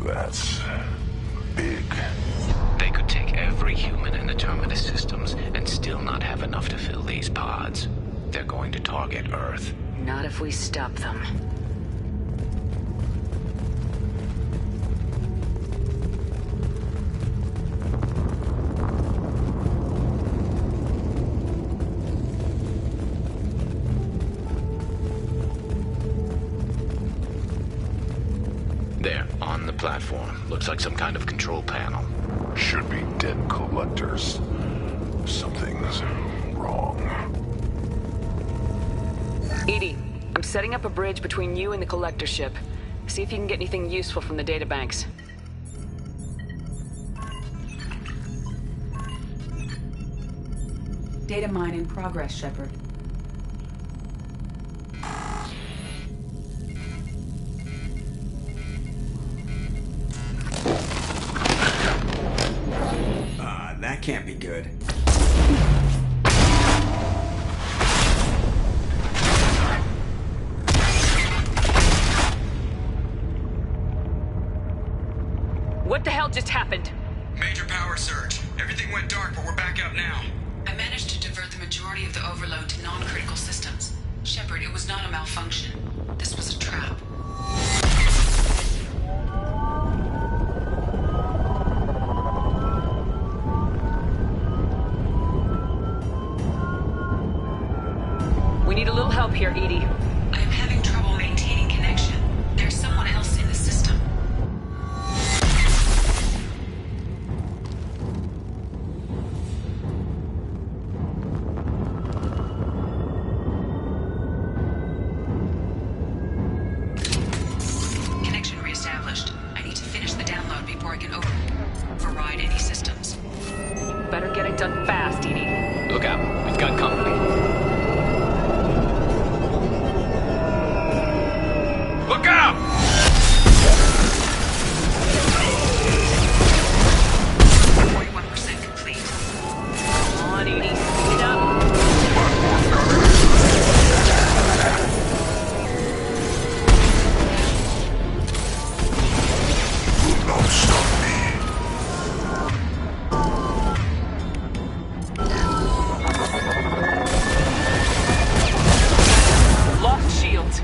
That's big. They could take every human in the Terminus systems and still not have enough to fill these pods. They're they're going to target Earth. Not if we stop them. There, on the platform. Looks like some kind of control panel. Should be dead collectors. Something's wrong. Edie, I'm setting up a bridge between you and the collector ship. See if you can get anything useful from the databanks. Data mine in progress, Shepard. That can't be good. What the hell just happened? Major power surge. Everything went dark, but we're back up now. I managed to divert the majority of the overload to non-critical systems. Shepard, it was not a malfunction. This was a trap. We need a little help here, Edie. I am having trouble maintaining connection. There's someone else in the system. Connection reestablished. I need to finish the download before I can override any systems. Better get it done fast, Edie. Look out, we've got company. Look out! 41% complete. Come on, Edie. Speed it up. Will not stop me. Lost shields.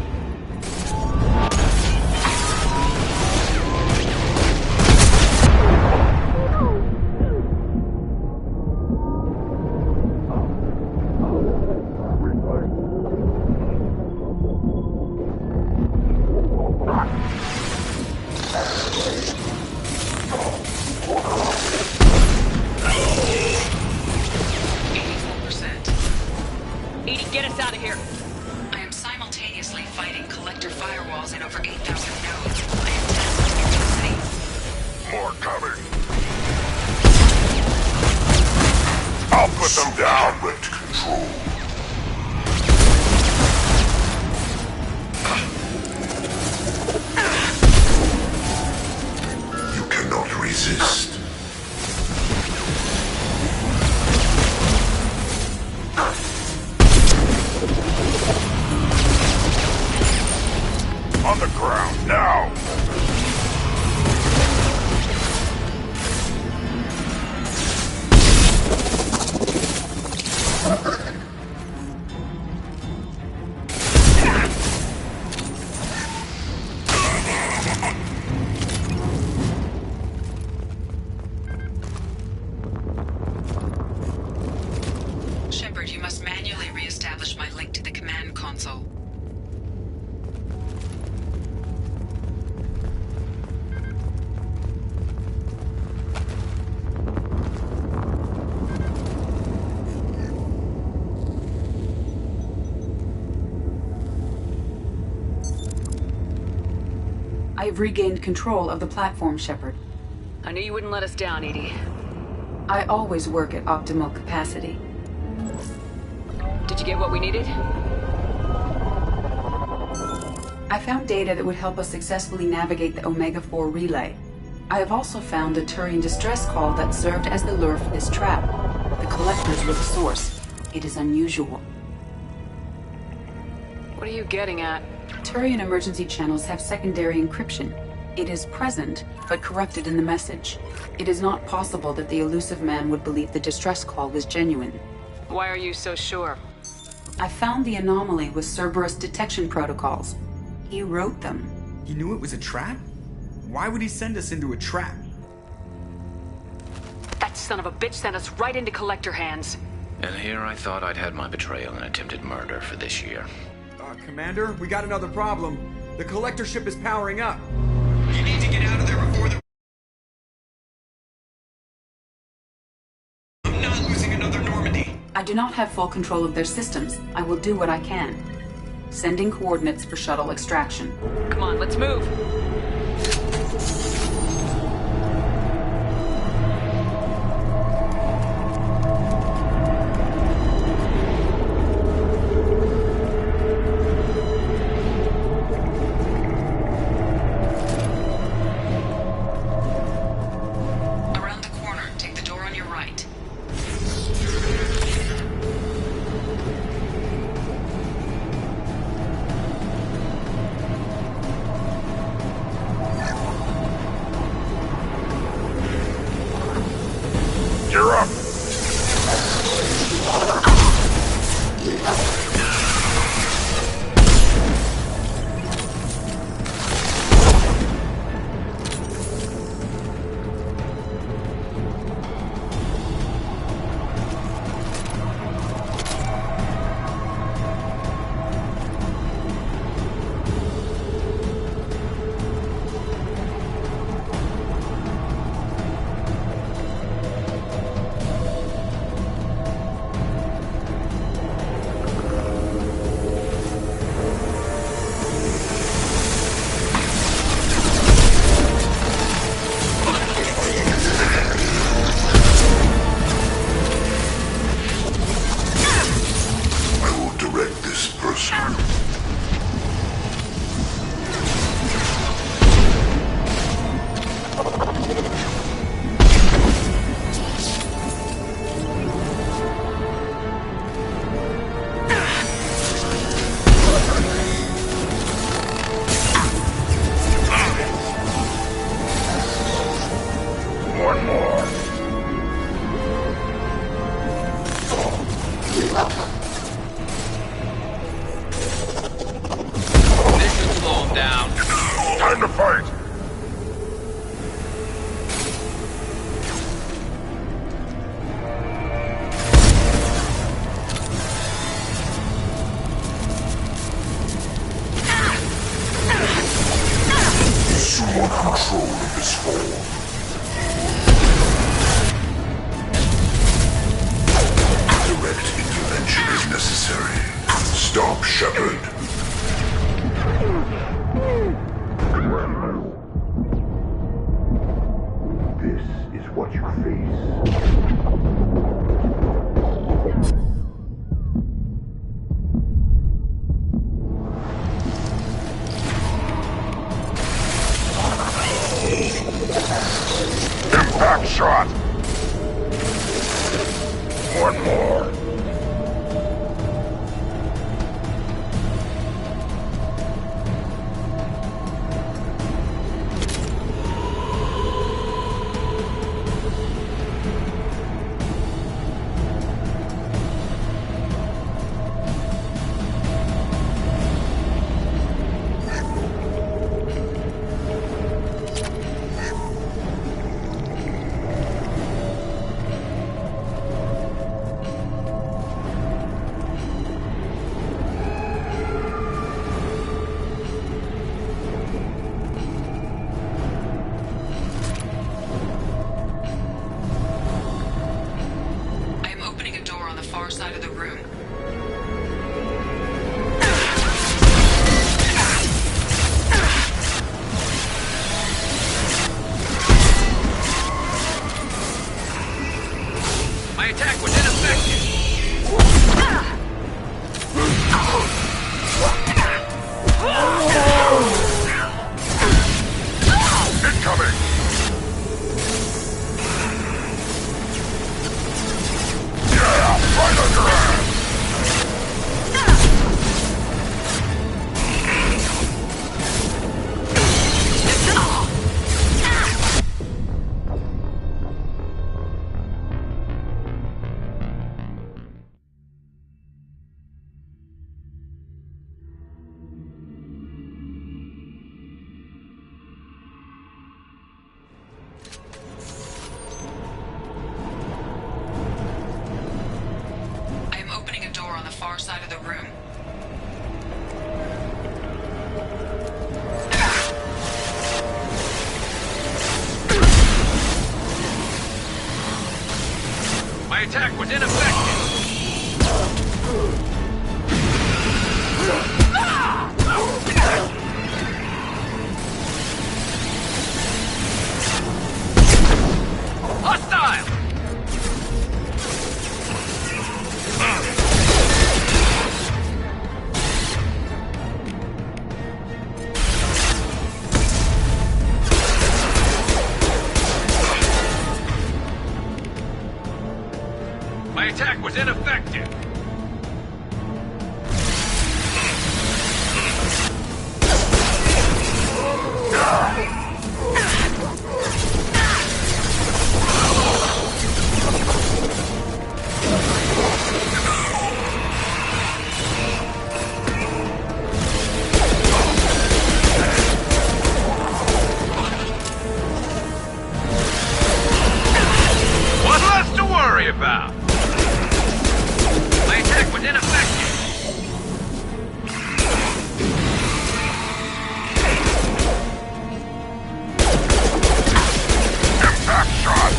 Edie, get us out of here. I am simultaneously fighting collector firewalls in over 8,000 nodes. I am testing intensity. More coming. I'll put them down. Direct control. You cannot resist. On the ground, now! Shepard, you must manually re-establish my link to the command console. I have regained control of the platform, Shepard. I knew you wouldn't let us down, Edie. I always work at optimal capacity. Did you get what we needed? I found data that would help us successfully navigate the Omega-4 relay. I have also found a Turian distress call that served as the lure for this trap. The collectors were the source. It is unusual. What are you getting at? Turian emergency channels have secondary encryption. It is present, but corrupted in the message. It is not possible that the elusive man would believe the distress call was genuine. Why are you so sure? I found the anomaly with Cerberus detection protocols. He wrote them. He knew it was a trap? Why would he send us into a trap? That son of a bitch sent us right into Collector hands. And here I thought I'd had my betrayal and attempted murder for this year. Commander, we got another problem. The Collector ship is powering up. You need to get out of there before the... I'm not losing another Normandy. I do not have full control of their systems. I will do what I can. Sending coordinates for shuttle extraction. Come on, let's move. Time to fight! Assume control of this form. Direct intervention is necessary. Stop, Shepard. This is what you face. Impact shot! One more. far side of the room. My attack was ineffective. Hostile! My attack was ineffective. What's less to worry about? My attack was ineffective. Impact shot!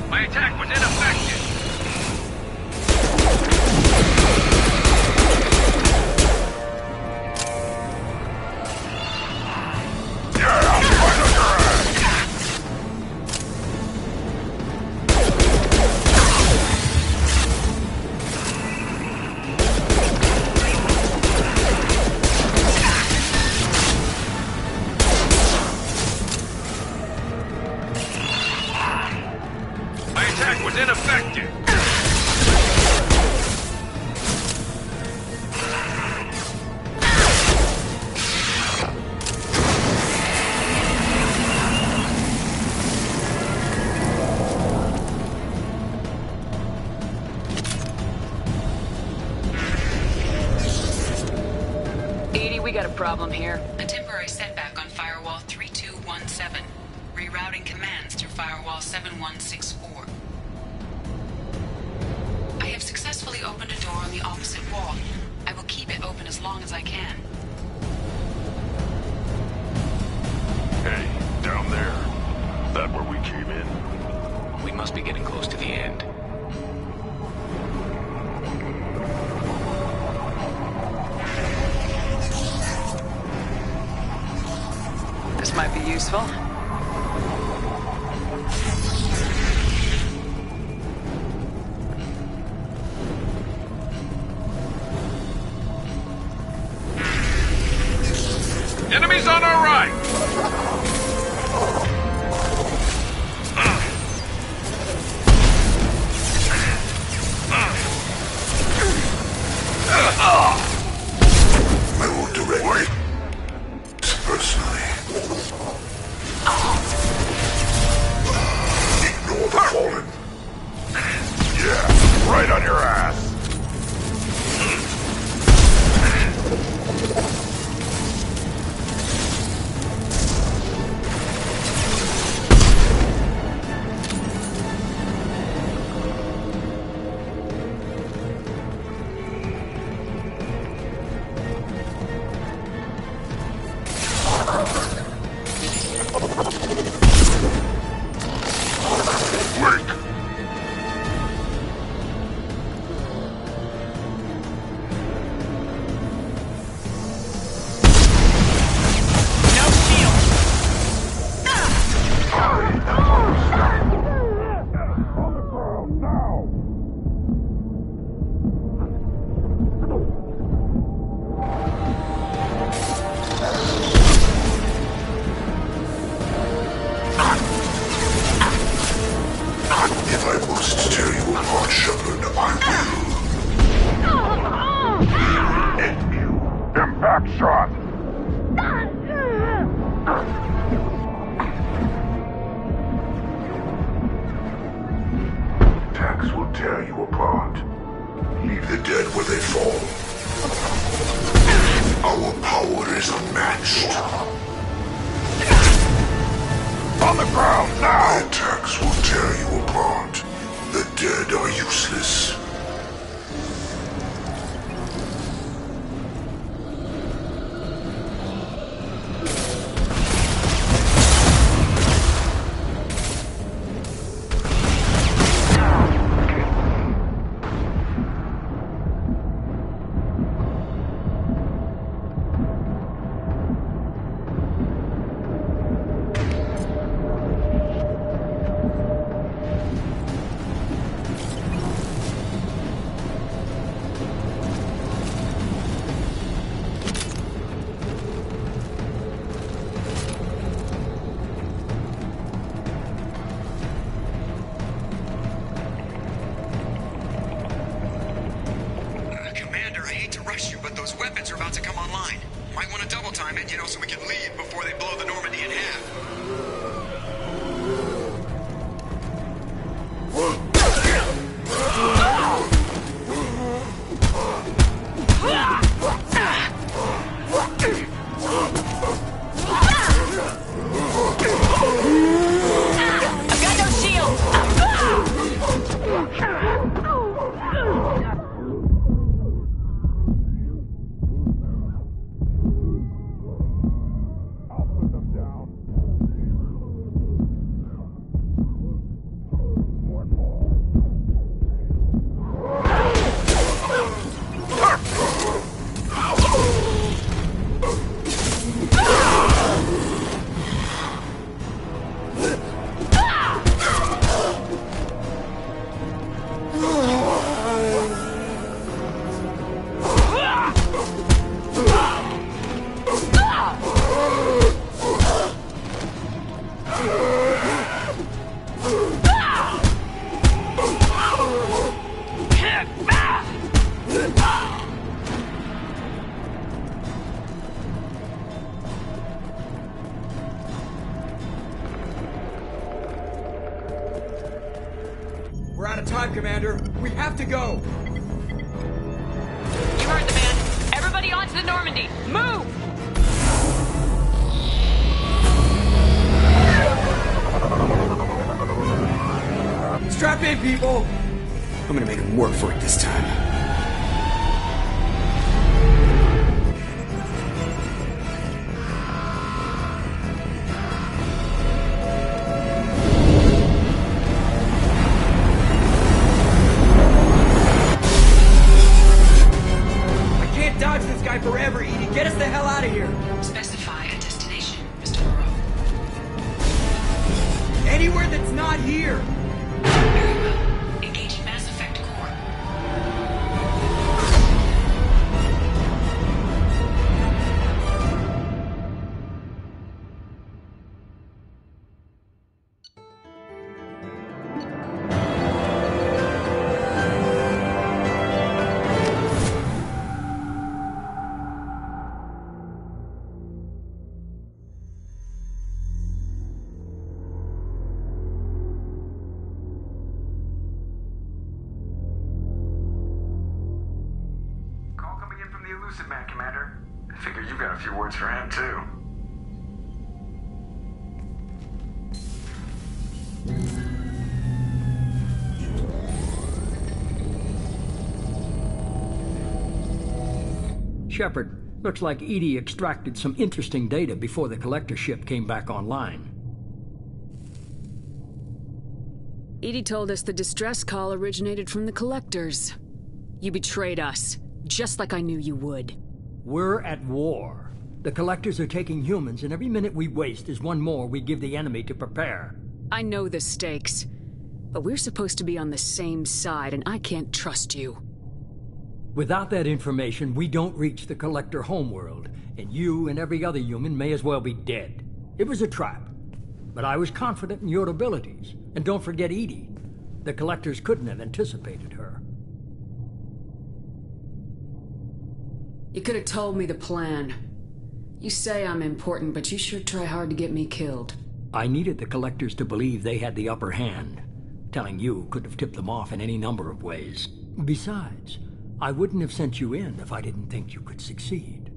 My attack was ineffective. My attack was ineffective. Edie, we got a problem here. A temporary setback on Firewall 3217. Rerouting commands through Firewall 7164. I have successfully opened a door on the opposite wall. I will keep it open as long as I can. Hey, down there. That where we came in? We must be getting close to the end. This might be useful. Enemies on our right! I will direct it personally. Ignore the fallen. Yeah, right on your ass. Impact shot! on the ground now! My attacks will tear you apart. The dead are useless. So we can leave before they blow the Normandy in half. I've got no shield! We're out of time, Commander. We have to go. You heard the man. Everybody onto the Normandy. Move! Strap in, people. I'm gonna make them work for it this time. Forever, Edie. Get us the hell out of here. Specify a destination, Mr. Moreau. Anywhere that's not here. Very well. Engaging Mass Effect Core. Man, Commander. I figure you got a few words for him, too. Shepard, looks like Edie extracted some interesting data before the collector ship came back online. Edie told us the distress call originated from the collectors. You betrayed us, just like I knew you would. We're at war. The collectors are taking humans, and every minute we waste is one more we give the enemy to prepare. I know the stakes, but we're supposed to be on the same side, and I can't trust you. Without that information, we don't reach the collector homeworld, and you and every other human may as well be dead. It was a trap, but I was confident in your abilities. And don't forget Edie. The collectors couldn't have anticipated her. You could have told me the plan. You say I'm important, but you sure try hard to get me killed. I needed the collectors to believe they had the upper hand. Telling you could have tipped them off in any number of ways. Besides, I wouldn't have sent you in if I didn't think you could succeed.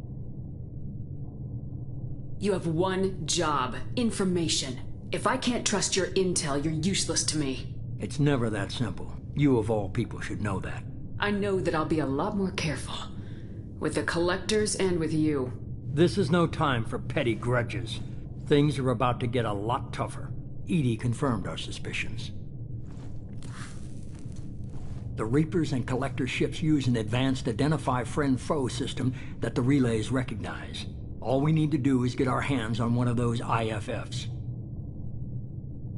You have one job: information. If I can't trust your intel, you're useless to me. It's never that simple. You of all people should know that. I know that I'll be a lot more careful. With the collectors and with you. This is no time for petty grudges. Things are about to get a lot tougher. Edie confirmed our suspicions. The Reapers and Collector ships use an advanced Identify Friend-Foe system that the relays recognize. All we need to do is get our hands on one of those IFFs.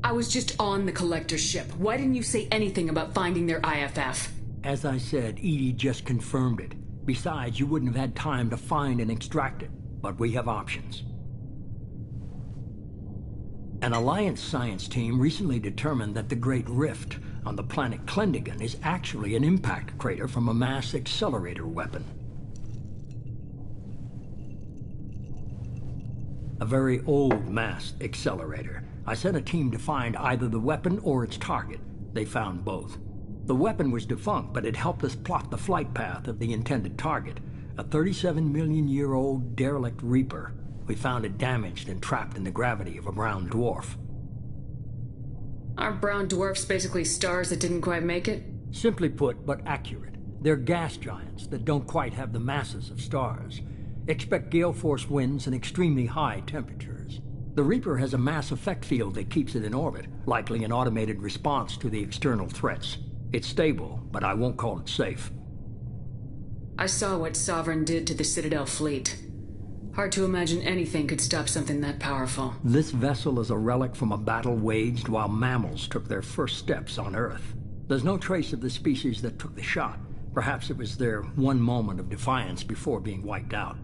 I was just on the Collector ship. Why didn't you say anything about finding their IFF? As I said, Edie just confirmed it. Besides, you wouldn't have had time to find and extract it. But we have options. An Alliance science team recently determined that the Great Rift on the planet Klendigan is actually an impact crater from a mass accelerator weapon. A very old mass accelerator. I sent a team to find either the weapon or its target. They found both. The weapon was defunct, but it helped us plot the flight path of the intended target, a 37-million-year-old derelict Reaper. We found it damaged and trapped in the gravity of a brown dwarf. Aren't brown dwarfs basically stars that didn't quite make it? Simply put, but accurate. They're gas giants that don't quite have the masses of stars. Expect gale force winds and extremely high temperatures. The Reaper has a mass effect field that keeps it in orbit, likely an automated response to the external threats. It's stable, but I won't call it safe. I saw what Sovereign did to the Citadel fleet. Hard to imagine anything could stop something that powerful. This vessel is a relic from a battle waged while mammals took their first steps on Earth. There's no trace of the species that took the shot. Perhaps it was their one moment of defiance before being wiped out.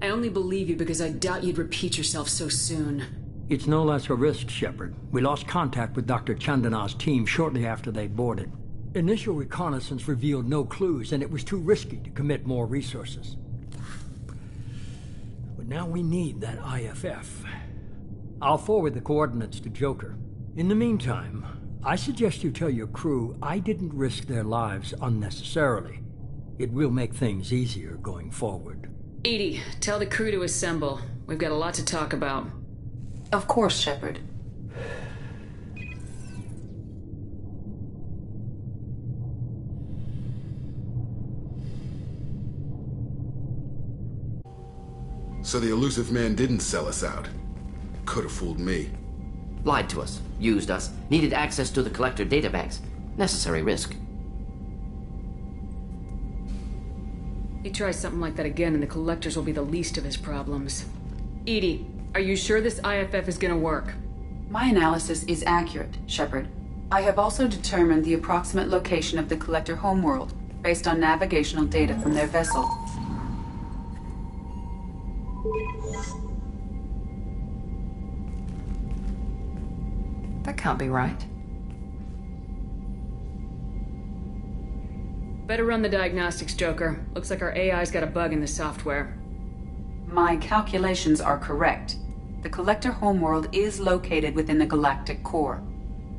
I only believe you because I doubt you'd repeat yourself so soon. It's no less a risk, Shepard. We lost contact with Dr. Chandana's team shortly after they boarded. Initial reconnaissance revealed no clues, and it was too risky to commit more resources. But now we need that IFF. I'll forward the coordinates to Joker. In the meantime, I suggest you tell your crew I didn't risk their lives unnecessarily. It will make things easier going forward. Edie, tell the crew to assemble. We've got a lot to talk about. Of course, Shepard. So the elusive man didn't sell us out. Could have fooled me. Lied to us, used us, needed access to the Collector databanks. Necessary risk. He tries something like that again and the Collectors will be the least of his problems. Edie, are you sure this IFF is gonna work? My analysis is accurate, Shepard. I have also determined the approximate location of the Collector homeworld, based on navigational data from their vessel. That can't be right. Better run the diagnostics, Joker. Looks like our AI's got a bug in the software. My calculations are correct. The Collector homeworld is located within the galactic core.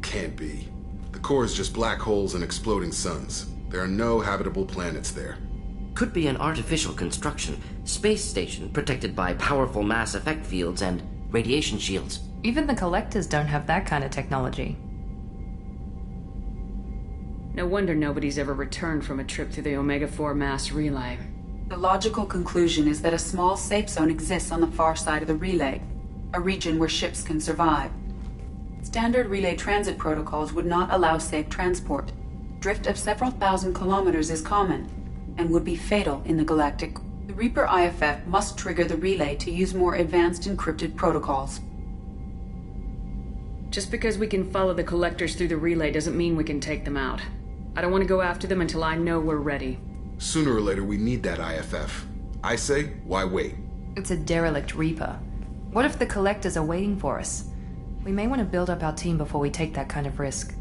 Can't be. The core is just black holes and exploding suns. There are no habitable planets there. Could be an artificial construction, space station protected by powerful mass effect fields and radiation shields. Even the Collectors don't have that kind of technology. No wonder nobody's ever returned from a trip through the Omega-4 mass relay. The logical conclusion is that a small safe zone exists on the far side of the relay, a region where ships can survive. Standard relay transit protocols would not allow safe transport. Drift of several thousand kilometers is common, and would be fatal in the galactic. The Reaper IFF must trigger the relay to use more advanced encrypted protocols. Just because we can follow the Collectors through the relay doesn't mean we can take them out. I don't want to go after them until I know we're ready. Sooner or later, we need that IFF. I say, why wait? It's a derelict Reaper. What if the Collectors are waiting for us? We may want to build up our team before we take that kind of risk.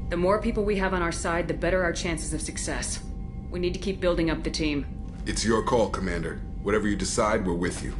The more people we have on our side, the better our chances of success. We need to keep building up the team. It's your call, Commander. Whatever you decide, we're with you.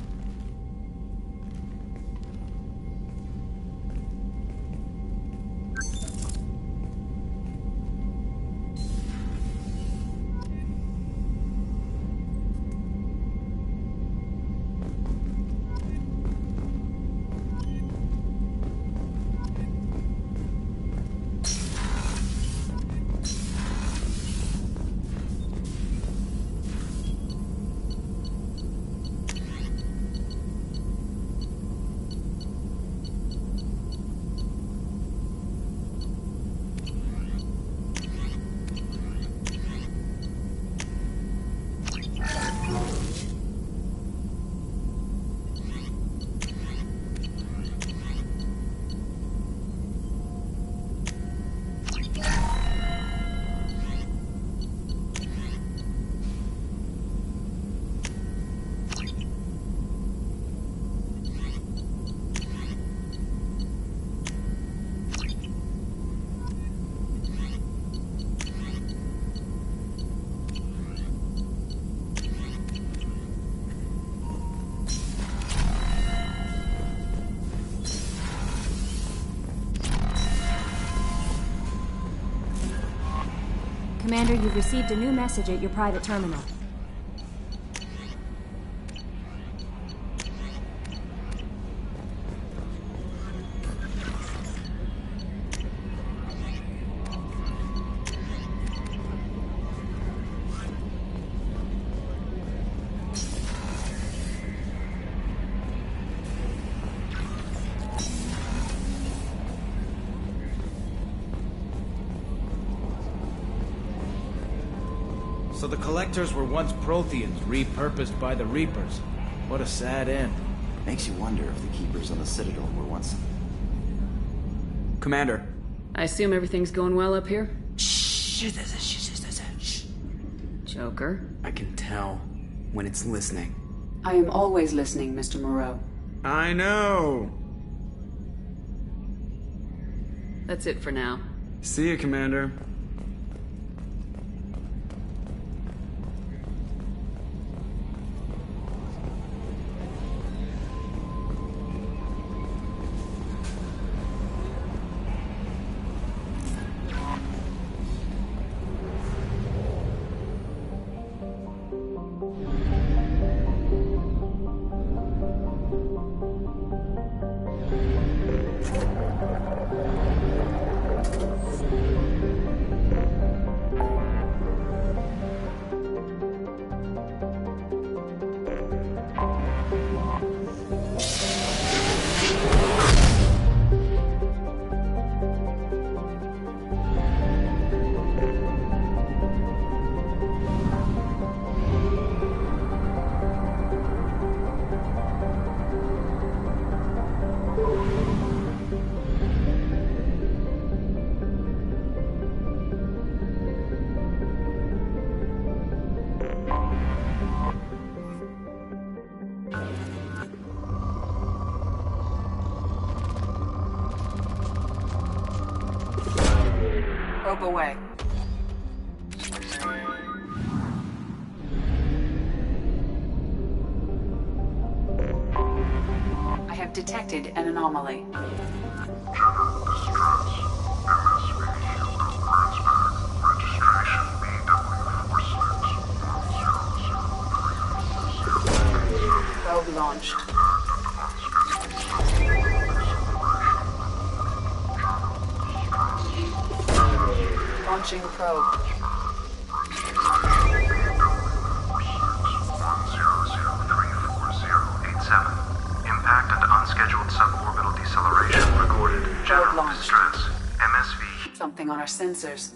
Commander, you've received a new message at your private terminal. So the Collectors were once Protheans, repurposed by the Reapers. What a sad end. Makes you wonder if the Keepers on the Citadel were once... Commander. I assume everything's going well up here? Shh. Joker? I can tell when it's listening. I am always listening, Mr. Moreau. I know. That's it for now. See you, Commander. Probe away. I have detected an anomaly. Probe launched. Launching probe. Impact and unscheduled suborbital deceleration recorded. General distress. MSV. Something on our sensors.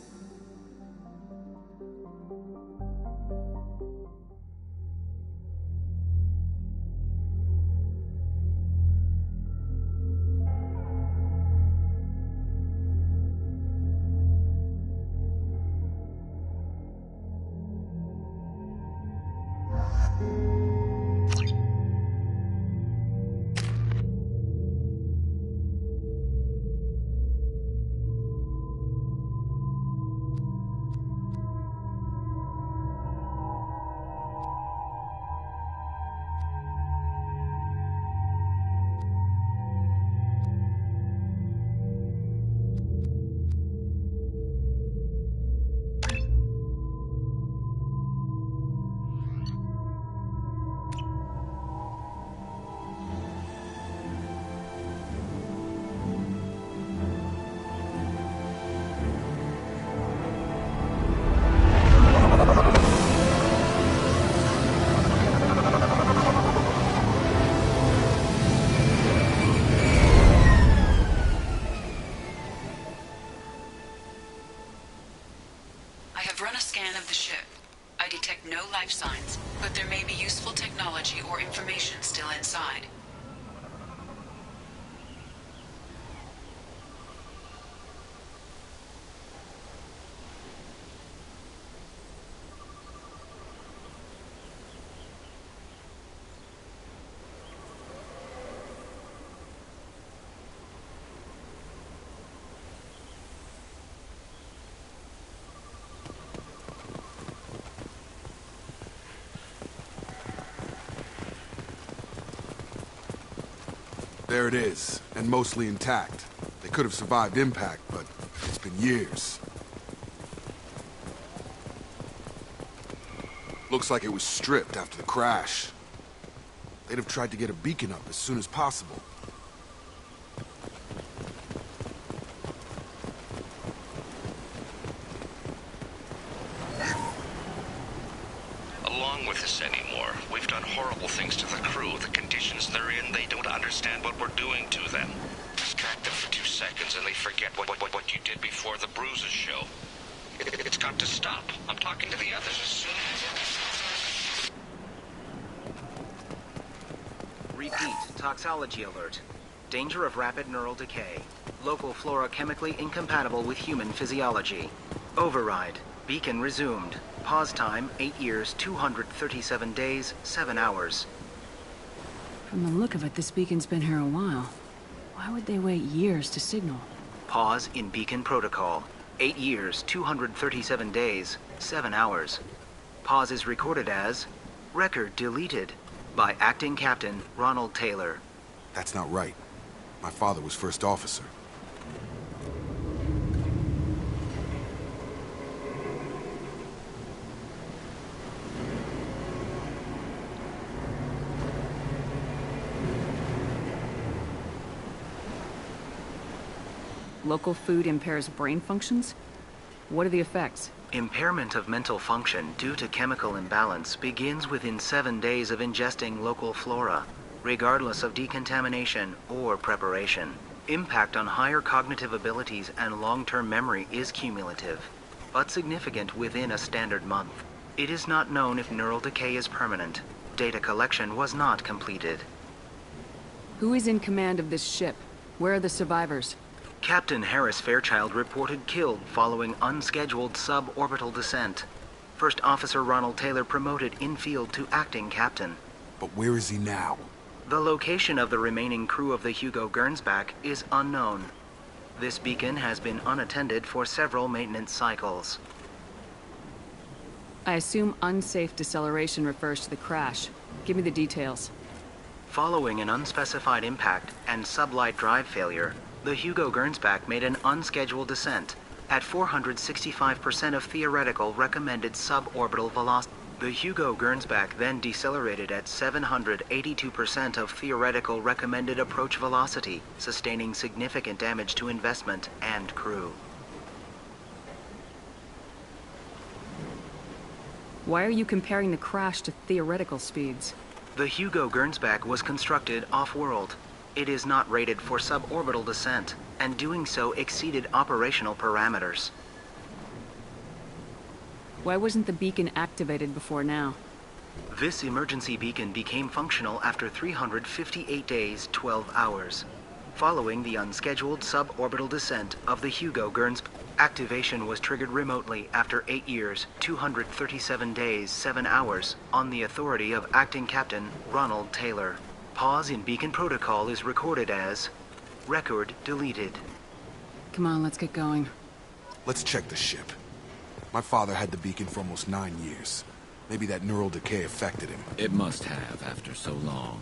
No life signs, but there may be useful technology or information still inside. There it is, and mostly intact. They could have survived impact, but it's been years. Looks like it was stripped after the crash. They'd have tried to get a beacon up as soon as possible. Along with this anymore. We've done horrible things to the crew. The conditions they're in, they don't understand what we're doing to them. Distract them for 2 seconds and they forget what you did before the bruises show. It's got to stop. I'm talking to the others as soon as... Repeat, toxology alert. Danger of rapid neural decay. Local flora chemically incompatible with human physiology. Override. Beacon resumed. Pause time, 8 years, 237 days, 7 hours. From the look of it, this beacon's been here a while. Why would they wait years to signal? Pause in beacon protocol. 8 years, 237 days, 7 hours. Pause is recorded as record deleted by Acting Captain Ronald Taylor. That's not right. My father was first officer. Local food impairs brain functions? What are the effects? Impairment of mental function due to chemical imbalance begins within 7 days of ingesting local flora, regardless of decontamination or preparation. Impact on higher cognitive abilities and long-term memory is cumulative, but significant within a standard month. It is not known if neural decay is permanent. Data collection was not completed. Who is in command of this ship? Where are the survivors? Captain Harris Fairchild reported killed following unscheduled suborbital descent. First Officer Ronald Taylor promoted in-field to acting captain. But where is he now? The location of the remaining crew of the Hugo Gernsback is unknown. This beacon has been unattended for several maintenance cycles. I assume unsafe deceleration refers to the crash. Give me the details. Following an unspecified impact and sublight drive failure, the Hugo Gernsback made an unscheduled descent at 465% of theoretical recommended suborbital velocity. The Hugo Gernsback then decelerated at 782% of theoretical recommended approach velocity, sustaining significant damage to investment and crew. Why are you comparing the crash to theoretical speeds? The Hugo Gernsback was constructed off-world. It is not rated for suborbital descent, and doing so exceeded operational parameters. Why wasn't the beacon activated before now? This emergency beacon became functional after 358 days, 12 hours. Following the unscheduled suborbital descent of the Hugo Gernsback, activation was triggered remotely after 8 years, 237 days, 7 hours, on the authority of Acting Captain Ronald Taylor. Pause in beacon protocol is recorded as record deleted. Come on, let's get going. Let's check the ship. My father had the beacon for almost 9 years. Maybe that neural decay affected him. It must have after so long.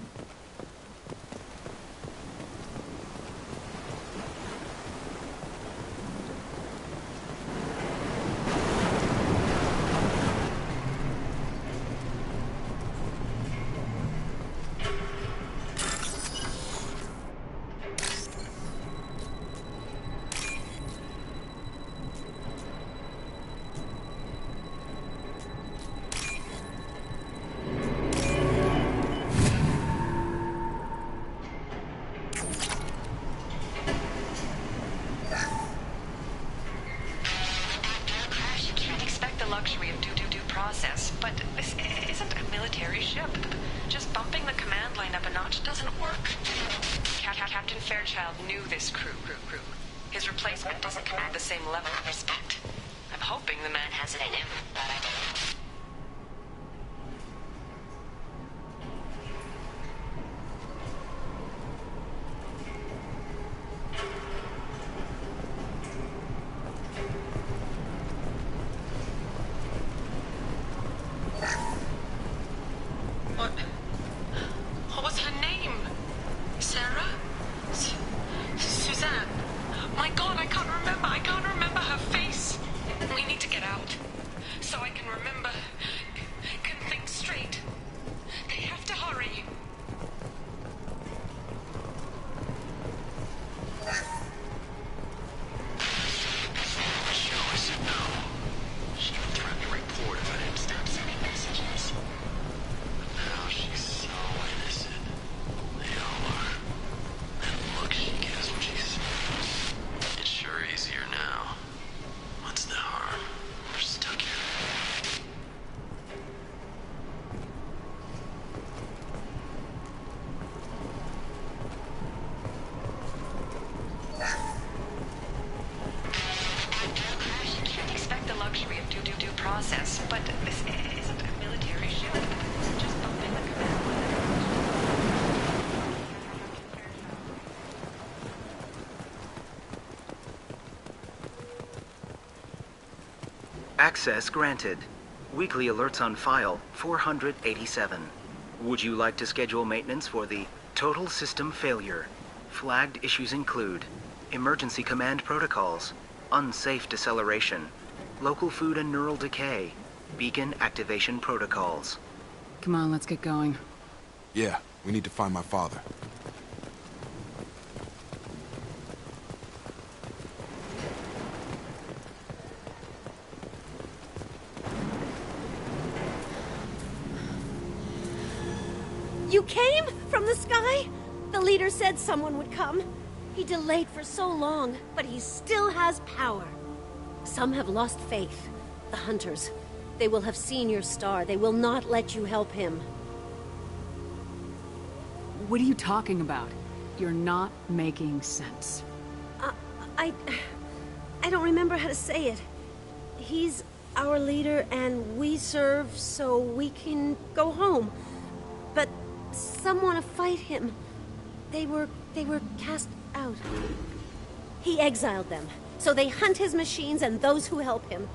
process, but this isn't a military ship. Just bumping the command line up a notch doesn't work. Captain Fairchild knew this crew. His replacement doesn't command the same level of respect. I'm hoping the man has it in him, but I don't. What was her name? Sarah? Suzanne? My God, I can't remember her face. We need to get out. So I can luxury of due process, but this isn't a military ship. It's just bumping the command line. Access granted. Weekly alerts on file 487. Would you like to schedule maintenance for the total system failure? Flagged issues include emergency command protocols, unsafe deceleration, local food and neural decay, beacon activation protocols. Come on, let's get going. Yeah, we need to find my father. You came from the sky? The leader said someone would come. He delayed for so long, but he still has power. Some have lost faith. The hunters. They will have seen your star. They will not let you help him. What are you talking about? You're not making sense. I don't remember how to say it. He's our leader and we serve so we can go home. But some want to fight him. They were cast out. He exiled them, so they hunt his machines and those who help him.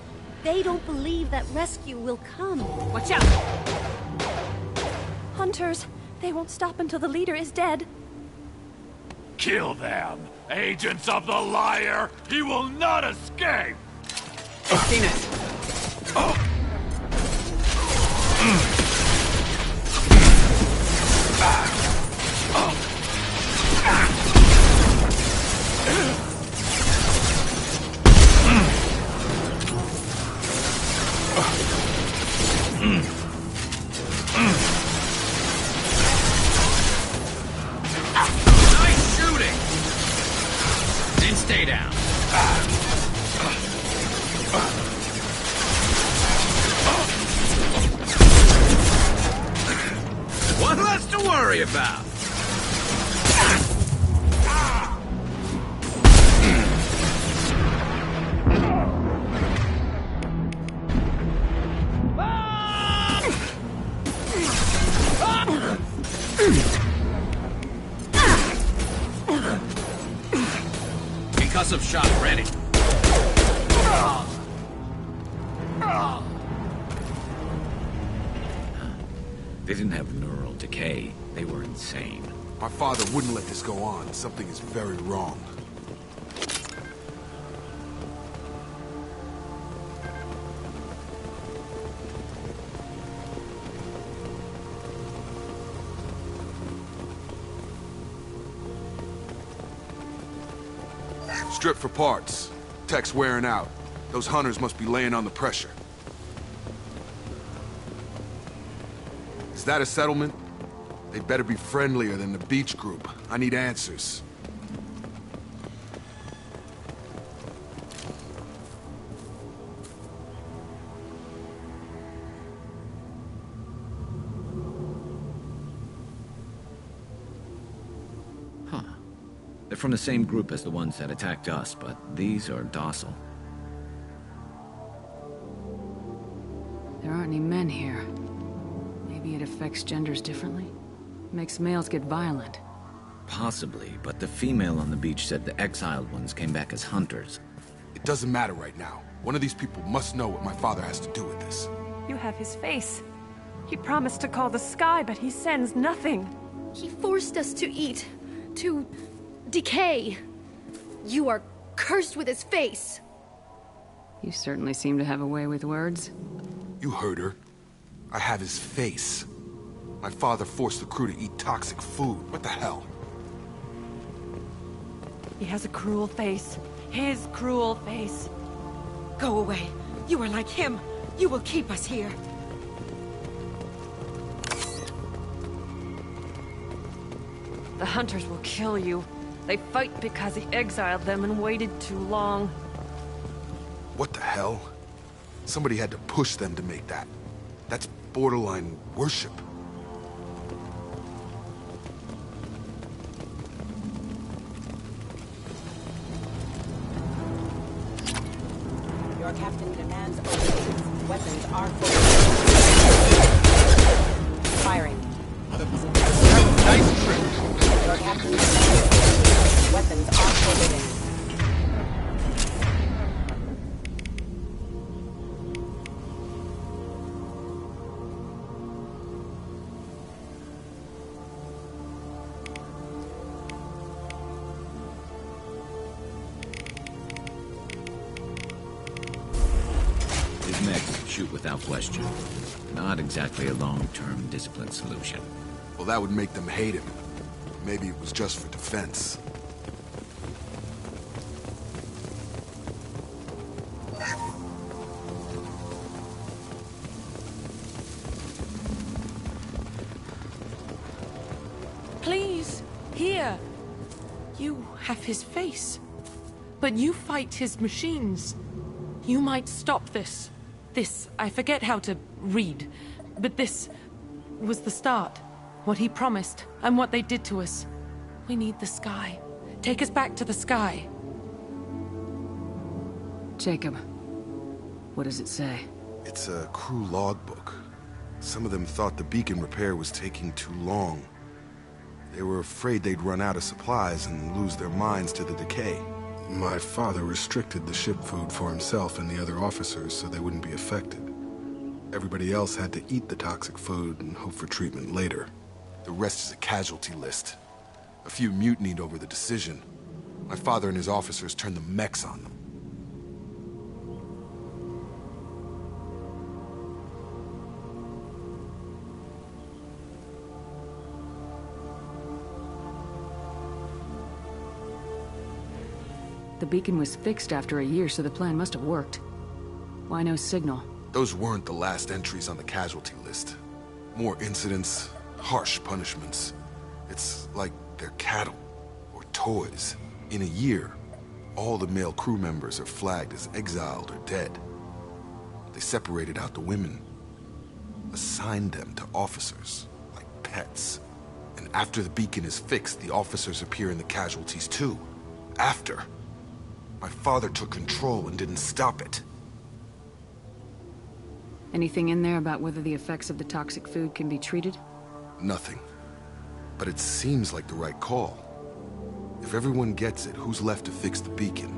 They don't believe that rescue will come. Watch out! Hunters, they won't stop until the leader is dead. Kill them! Agents of the liar! He will not escape! I've seen it! Nice shooting! Then stay down. One less to worry about. Concussive shot ready. They didn't have neural decay. They were insane. My father wouldn't let this go on. Something is very wrong. Strip for parts. Tech's wearing out. Those hunters must be laying on the pressure. Is that a settlement? They'd better be friendlier than the beach group. I need answers. They're from the same group as the ones that attacked us, but these are docile. There aren't any men here. Maybe it affects genders differently? Makes males get violent. Possibly, but the female on the beach said the exiled ones came back as hunters. It doesn't matter right now. One of these people must know what my father has to do with this. You have his face. He promised to call the sky, but he sends nothing. He forced us to eat, to decay. You are cursed with his face. You certainly seem to have a way with words. You heard her. I have his face. My father forced the crew to eat toxic food. What the hell? He has a cruel face. His cruel face. Go away. You are like him. You will keep us here. The hunters will kill you. They fight because he exiled them and waited too long. What the hell? Somebody had to push them to make that. That's borderline worship. Your captain demands systems open. Weapons are full. Firing. Nice trick. Your captain. Weapons are forbidden. His mechs shoot without question. Not exactly a long-term discipline solution. Well, that would make them hate him. Maybe it was just for defense. Please, here. You have his face. But you fight his machines. You might stop this. This, I forget how to read. But this was the start. What he promised, and what they did to us. We need the sky. Take us back to the sky. Jacob, what does it say? It's a crew logbook. Some of them thought the beacon repair was taking too long. They were afraid they'd run out of supplies and lose their minds to the decay. My father restricted the ship food for himself and the other officers so they wouldn't be affected. Everybody else had to eat the toxic food and hope for treatment later. The rest is a casualty list. A few mutinied over the decision. My father and his officers turned the mechs on them. The beacon was fixed after a year, so the plan must have worked. Why no signal? Those weren't the last entries on the casualty list. More incidents, harsh punishments. It's like they're cattle, or toys. In a year, all the male crew members are flagged as exiled or dead. They separated out the women, assigned them to officers, like pets. And after the beacon is fixed, the officers appear in the casualties too. After. My father took control and didn't stop it. Anything in there about whether the effects of the toxic food can be treated? Nothing. But it seems like the right call. If everyone gets it, who's left to fix the beacon?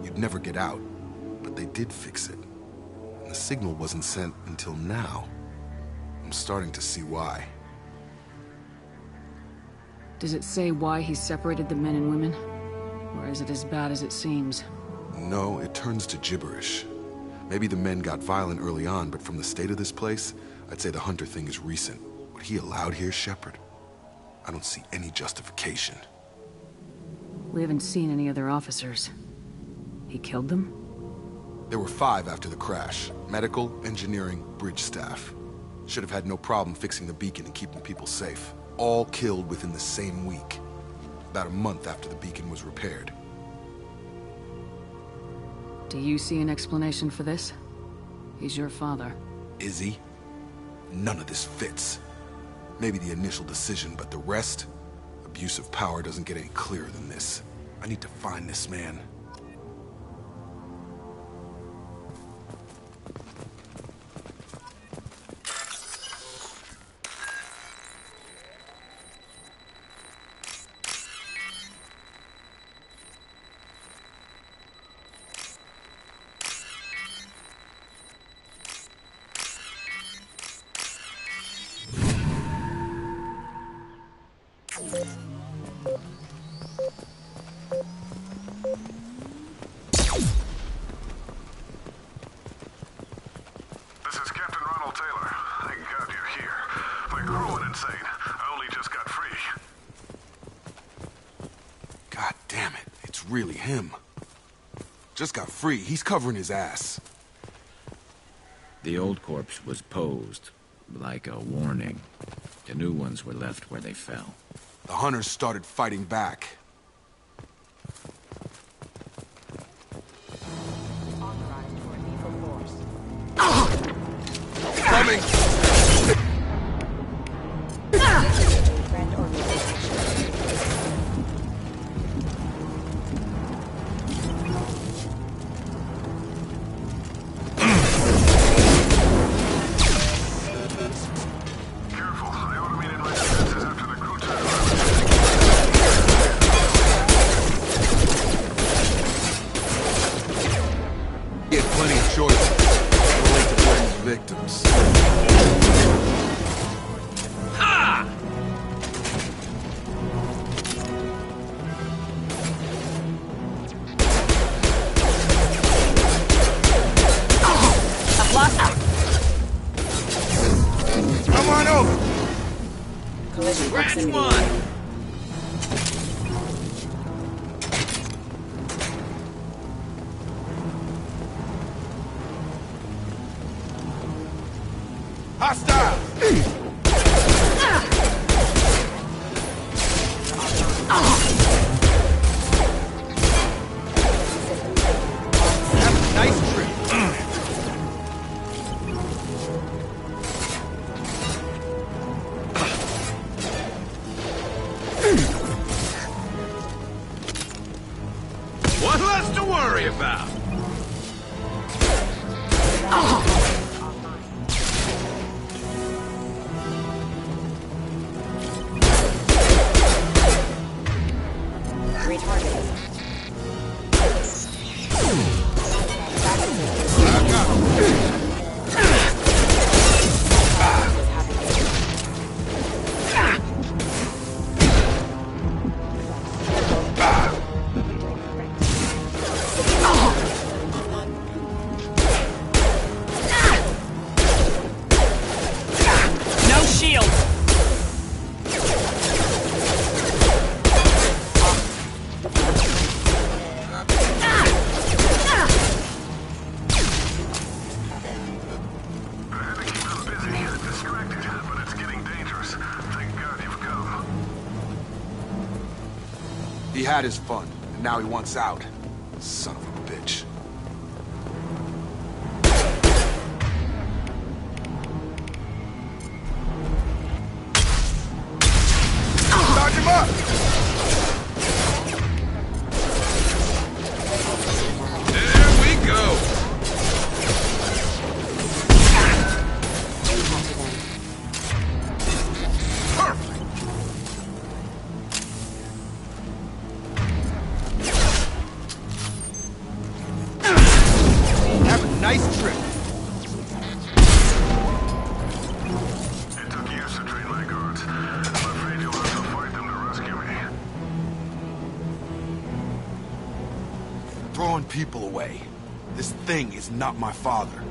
You'd never get out. But they did fix it. And the signal wasn't sent until now. I'm starting to see why. Does it say why he separated the men and women? Or is it as bad as it seems? No, it turns to gibberish. Maybe the men got violent early on, but from the state of this place, I'd say the Hunter thing is recent. What he allowed here, Shepard? I don't see any justification. We haven't seen any other officers. He killed them? There were 5 after the crash. Medical, engineering, bridge staff. Should have had no problem fixing the beacon and keeping people safe. All killed within the same week. About a month after the beacon was repaired. Do you see an explanation for this? He's your father. Is he? None of this fits. Maybe the initial decision, but the rest? Abuse of power doesn't get any clearer than this. I need to find this man. Really him. Just got free. He's covering his ass. The old corpse was posed, like a warning. The new ones were left where they fell. The hunters started fighting back. Coming! victims. Ha! I've lost it. Come on over. Collision Scratch proximity. one. Hostile! Nice trip. One less to worry about. No shield. He had his fun, and now he wants out. Son of a bitch. Charge him up! There we go! Perfect! Have a nice trip. It took years to train my guards. I'm afraid you'll have to fight them to rescue me. Throwing people away. This thing is not my father.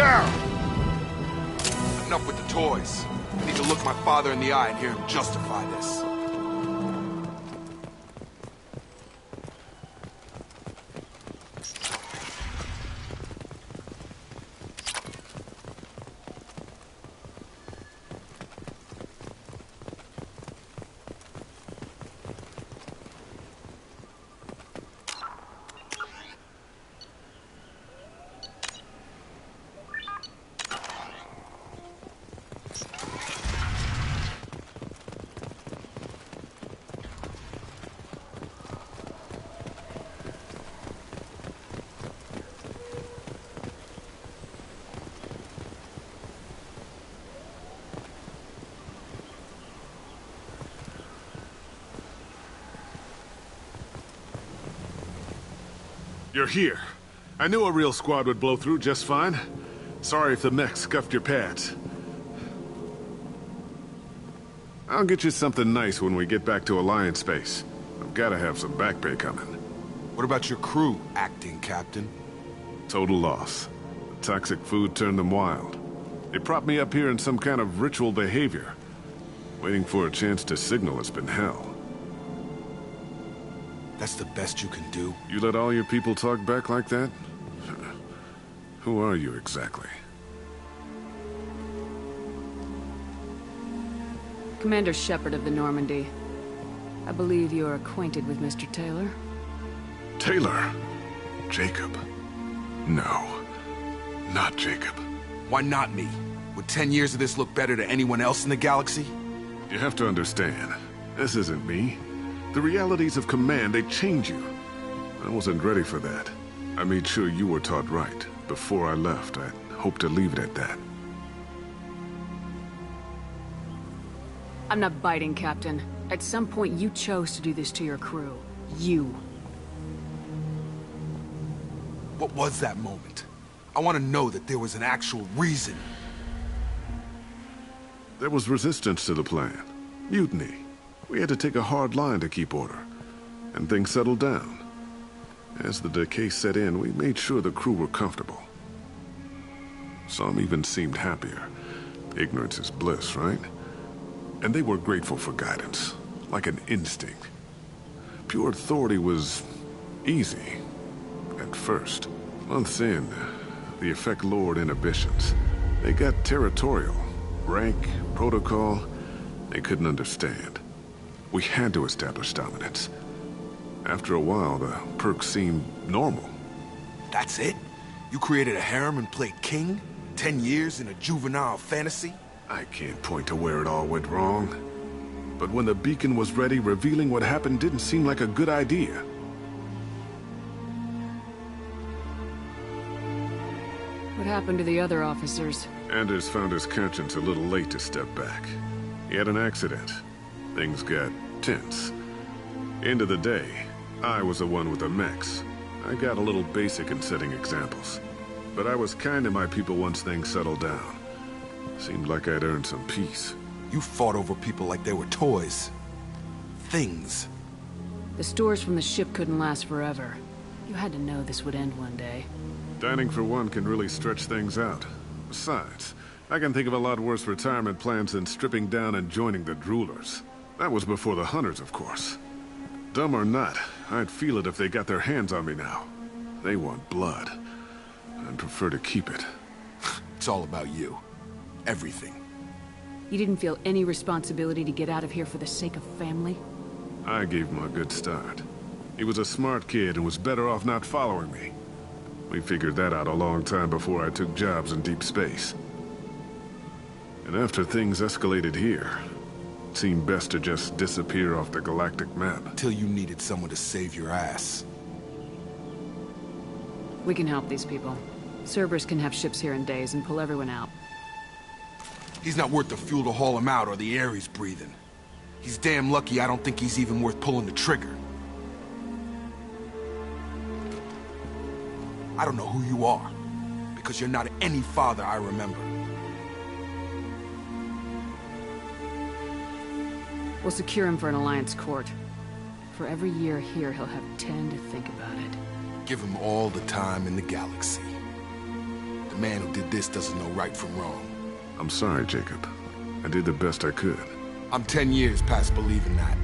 down! Enough with the toys. I need to look my father in the eye and hear him justify this. You're here. I knew a real squad would blow through just fine. Sorry if the mech scuffed your pads. I'll get you something nice when we get back to Alliance space. I've gotta have some back pay coming. What about your crew, acting captain? Total loss. The toxic food turned them wild. They propped me up here in some kind of ritual behavior. Waiting for a chance to signal has been hell. That's the best you can do? You let all your people talk back like that? Who are you exactly? Commander Shepard of the Normandy. I believe you're acquainted with Mr. Taylor. Taylor? Jacob? No. Not Jacob. Why not me? Would 10 years of this look better to anyone else in the galaxy? You have to understand, this isn't me. The realities of command, they change you. I wasn't ready for that. I made sure you were taught right. Before I left, I hoped to leave it at that. I'm not biting, Captain. At some point, you chose to do this to your crew. You. What was that moment? I want to know that there was an actual reason. There was resistance to the plan. Mutiny. We had to take a hard line to keep order, and things settled down. As the decay set in, we made sure the crew were comfortable. Some even seemed happier. Ignorance is bliss, right? And they were grateful for guidance, like an instinct. Pure authority was easy, at first. Months in, the effect lowered inhibitions. They got territorial. Rank, protocol, they couldn't understand. We had to establish dominance. After a while, the perks seemed normal. That's it? You created a harem and played king? 10 years in a juvenile fantasy? I can't point to where it all went wrong. But when the beacon was ready, revealing what happened didn't seem like a good idea. What happened to the other officers? Anders found his conscience a little late to step back. He had an accident. Things got tense. End of the day, I was the one with the mechs. I got a little basic in setting examples. But I was kind to my people once things settled down. Seemed like I'd earned some peace. You fought over people like they were toys. Things. The stores from the ship couldn't last forever. You had to know this would end one day. Dining for one can really stretch things out. Besides, I can think of a lot worse retirement plans than stripping down and joining the Droolers. That was before the Hunters, of course. Dumb or not, I'd feel it if they got their hands on me now. They want blood. I'd prefer to keep it. It's all about you. Everything. You didn't feel any responsibility to get out of here for the sake of family? I gave him a good start. He was a smart kid and was better off not following me. We figured that out a long time before I took jobs in deep space. And after things escalated here, it seemed best to just disappear off the galactic map. Until you needed someone to save your ass. We can help these people. Cerberus can have ships here in days and pull everyone out. He's not worth the fuel to haul him out or the air he's breathing. He's damn lucky I don't think he's even worth pulling the trigger. I don't know who you are, because you're not any father I remember. We'll secure him for an Alliance court. For every year here, he'll have 10 to think about it. Give him all the time in the galaxy. The man who did this doesn't know right from wrong. I'm sorry, Jacob. I did the best I could. I'm 10 years past believing that.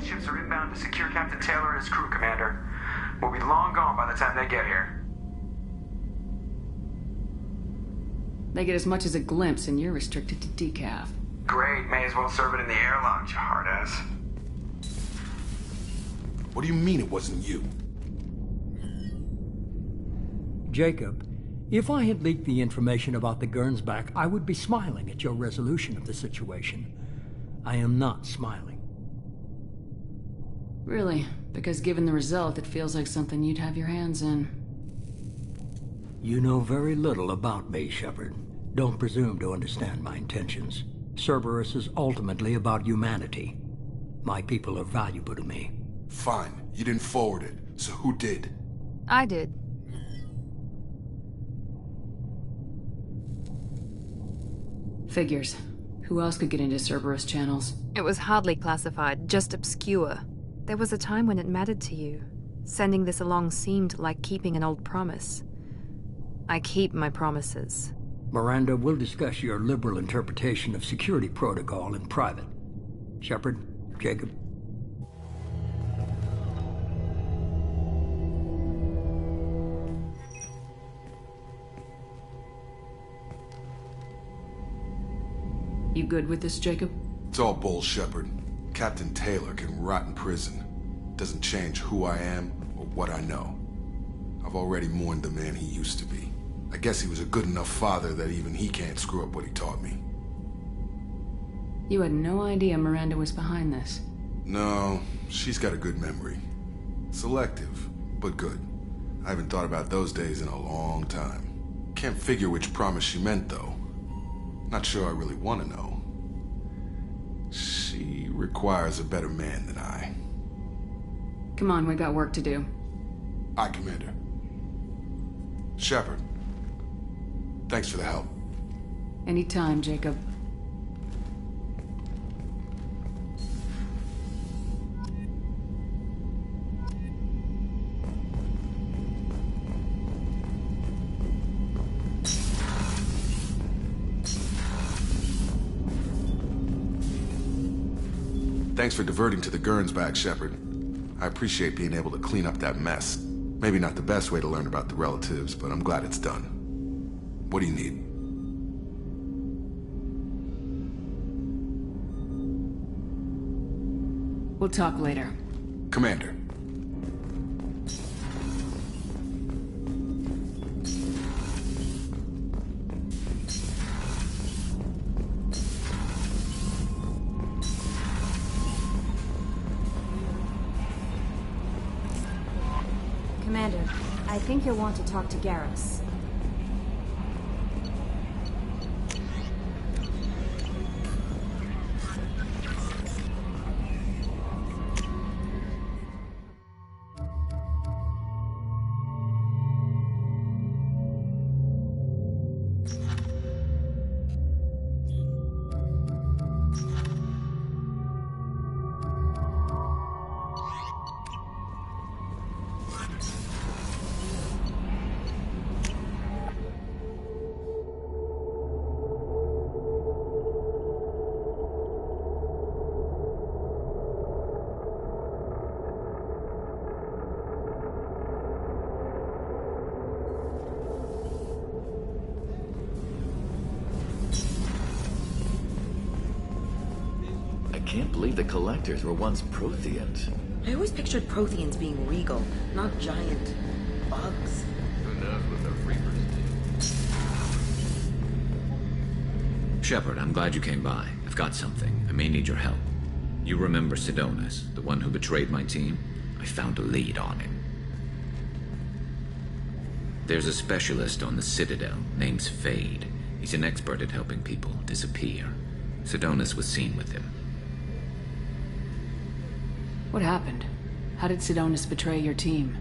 Ships are inbound to secure Captain Taylor and his crew, Commander. We'll be long gone by the time they get here. They get as much as a glimpse, and you're restricted to decaf. Great, may as well serve it in the airlock, you hard ass. What do you mean it wasn't you? Jacob, if I had leaked the information about the Gernsback, I would be smiling at your resolution of the situation. I am not smiling. Really? Because given the result, it feels like something you'd have your hands in. You know very little about me, Shepard. Don't presume to understand my intentions. Cerberus is ultimately about humanity. My people are valuable to me. Fine. You didn't forward it. So who did? I did. Figures. Who else could get into Cerberus channels? It was hardly classified, just obscure. There was a time when it mattered to you. Sending this along seemed like keeping an old promise. I keep my promises. Miranda, we'll discuss your liberal interpretation of security protocol in private. Shepard, Jacob. You good with this, Jacob? It's all bull, Shepard. Captain Taylor can rot in prison. Doesn't change who I am or what I know. I've already mourned the man he used to be. I guess he was a good enough father that even he can't screw up what he taught me. You had no idea Miranda was behind this. No, she's got a good memory. Selective, but good. I haven't thought about those days in a long time. Can't figure which promise she meant, though. Not sure I really want to know. She requires a better man than I. Come on, we got work to do. Aye, Commander. Shepard. Thanks for the help. Anytime, Jacob. Thanks for diverting to the Gernsback, Shepard. I appreciate being able to clean up that mess. Maybe not the best way to learn about the relatives, but I'm glad it's done. What do you need? We'll talk later. Commander. Commander, I think you'll want to talk to Garrus. I can't believe the Collectors were once Protheans. I always pictured Protheans being regal, not giant bugs. Who knows what the Reapers did? Shepard, I'm glad you came by. I've got something. I may need your help. You remember Sidonis, the one who betrayed my team? I found a lead on him. There's a specialist on the Citadel, named Fade. He's an expert at helping people disappear. Sidonis was seen with him. What happened? How did Sidonis betray your team?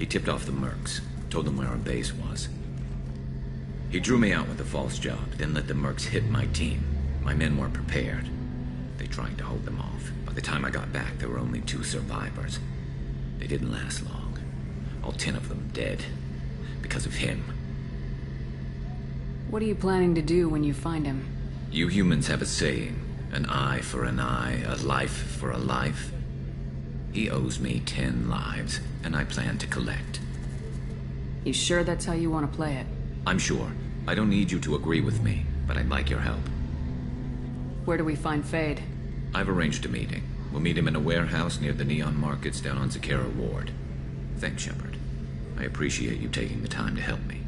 He tipped off the mercs, told them where our base was. He drew me out with a false job, then let the mercs hit my team. My men weren't prepared. They tried to hold them off. By the time I got back, there were only 2 survivors. They didn't last long. All 10 of them dead. Because of him. What are you planning to do when you find him? You humans have a saying, an eye for an eye, a life for a life. He owes me 10 lives, and I plan to collect. You sure that's how you want to play it? I'm sure. I don't need you to agree with me, but I'd like your help. Where do we find Fade? I've arranged a meeting. We'll meet him in a warehouse near the Neon Markets down on Zakera Ward. Thanks, Shepard. I appreciate you taking the time to help me.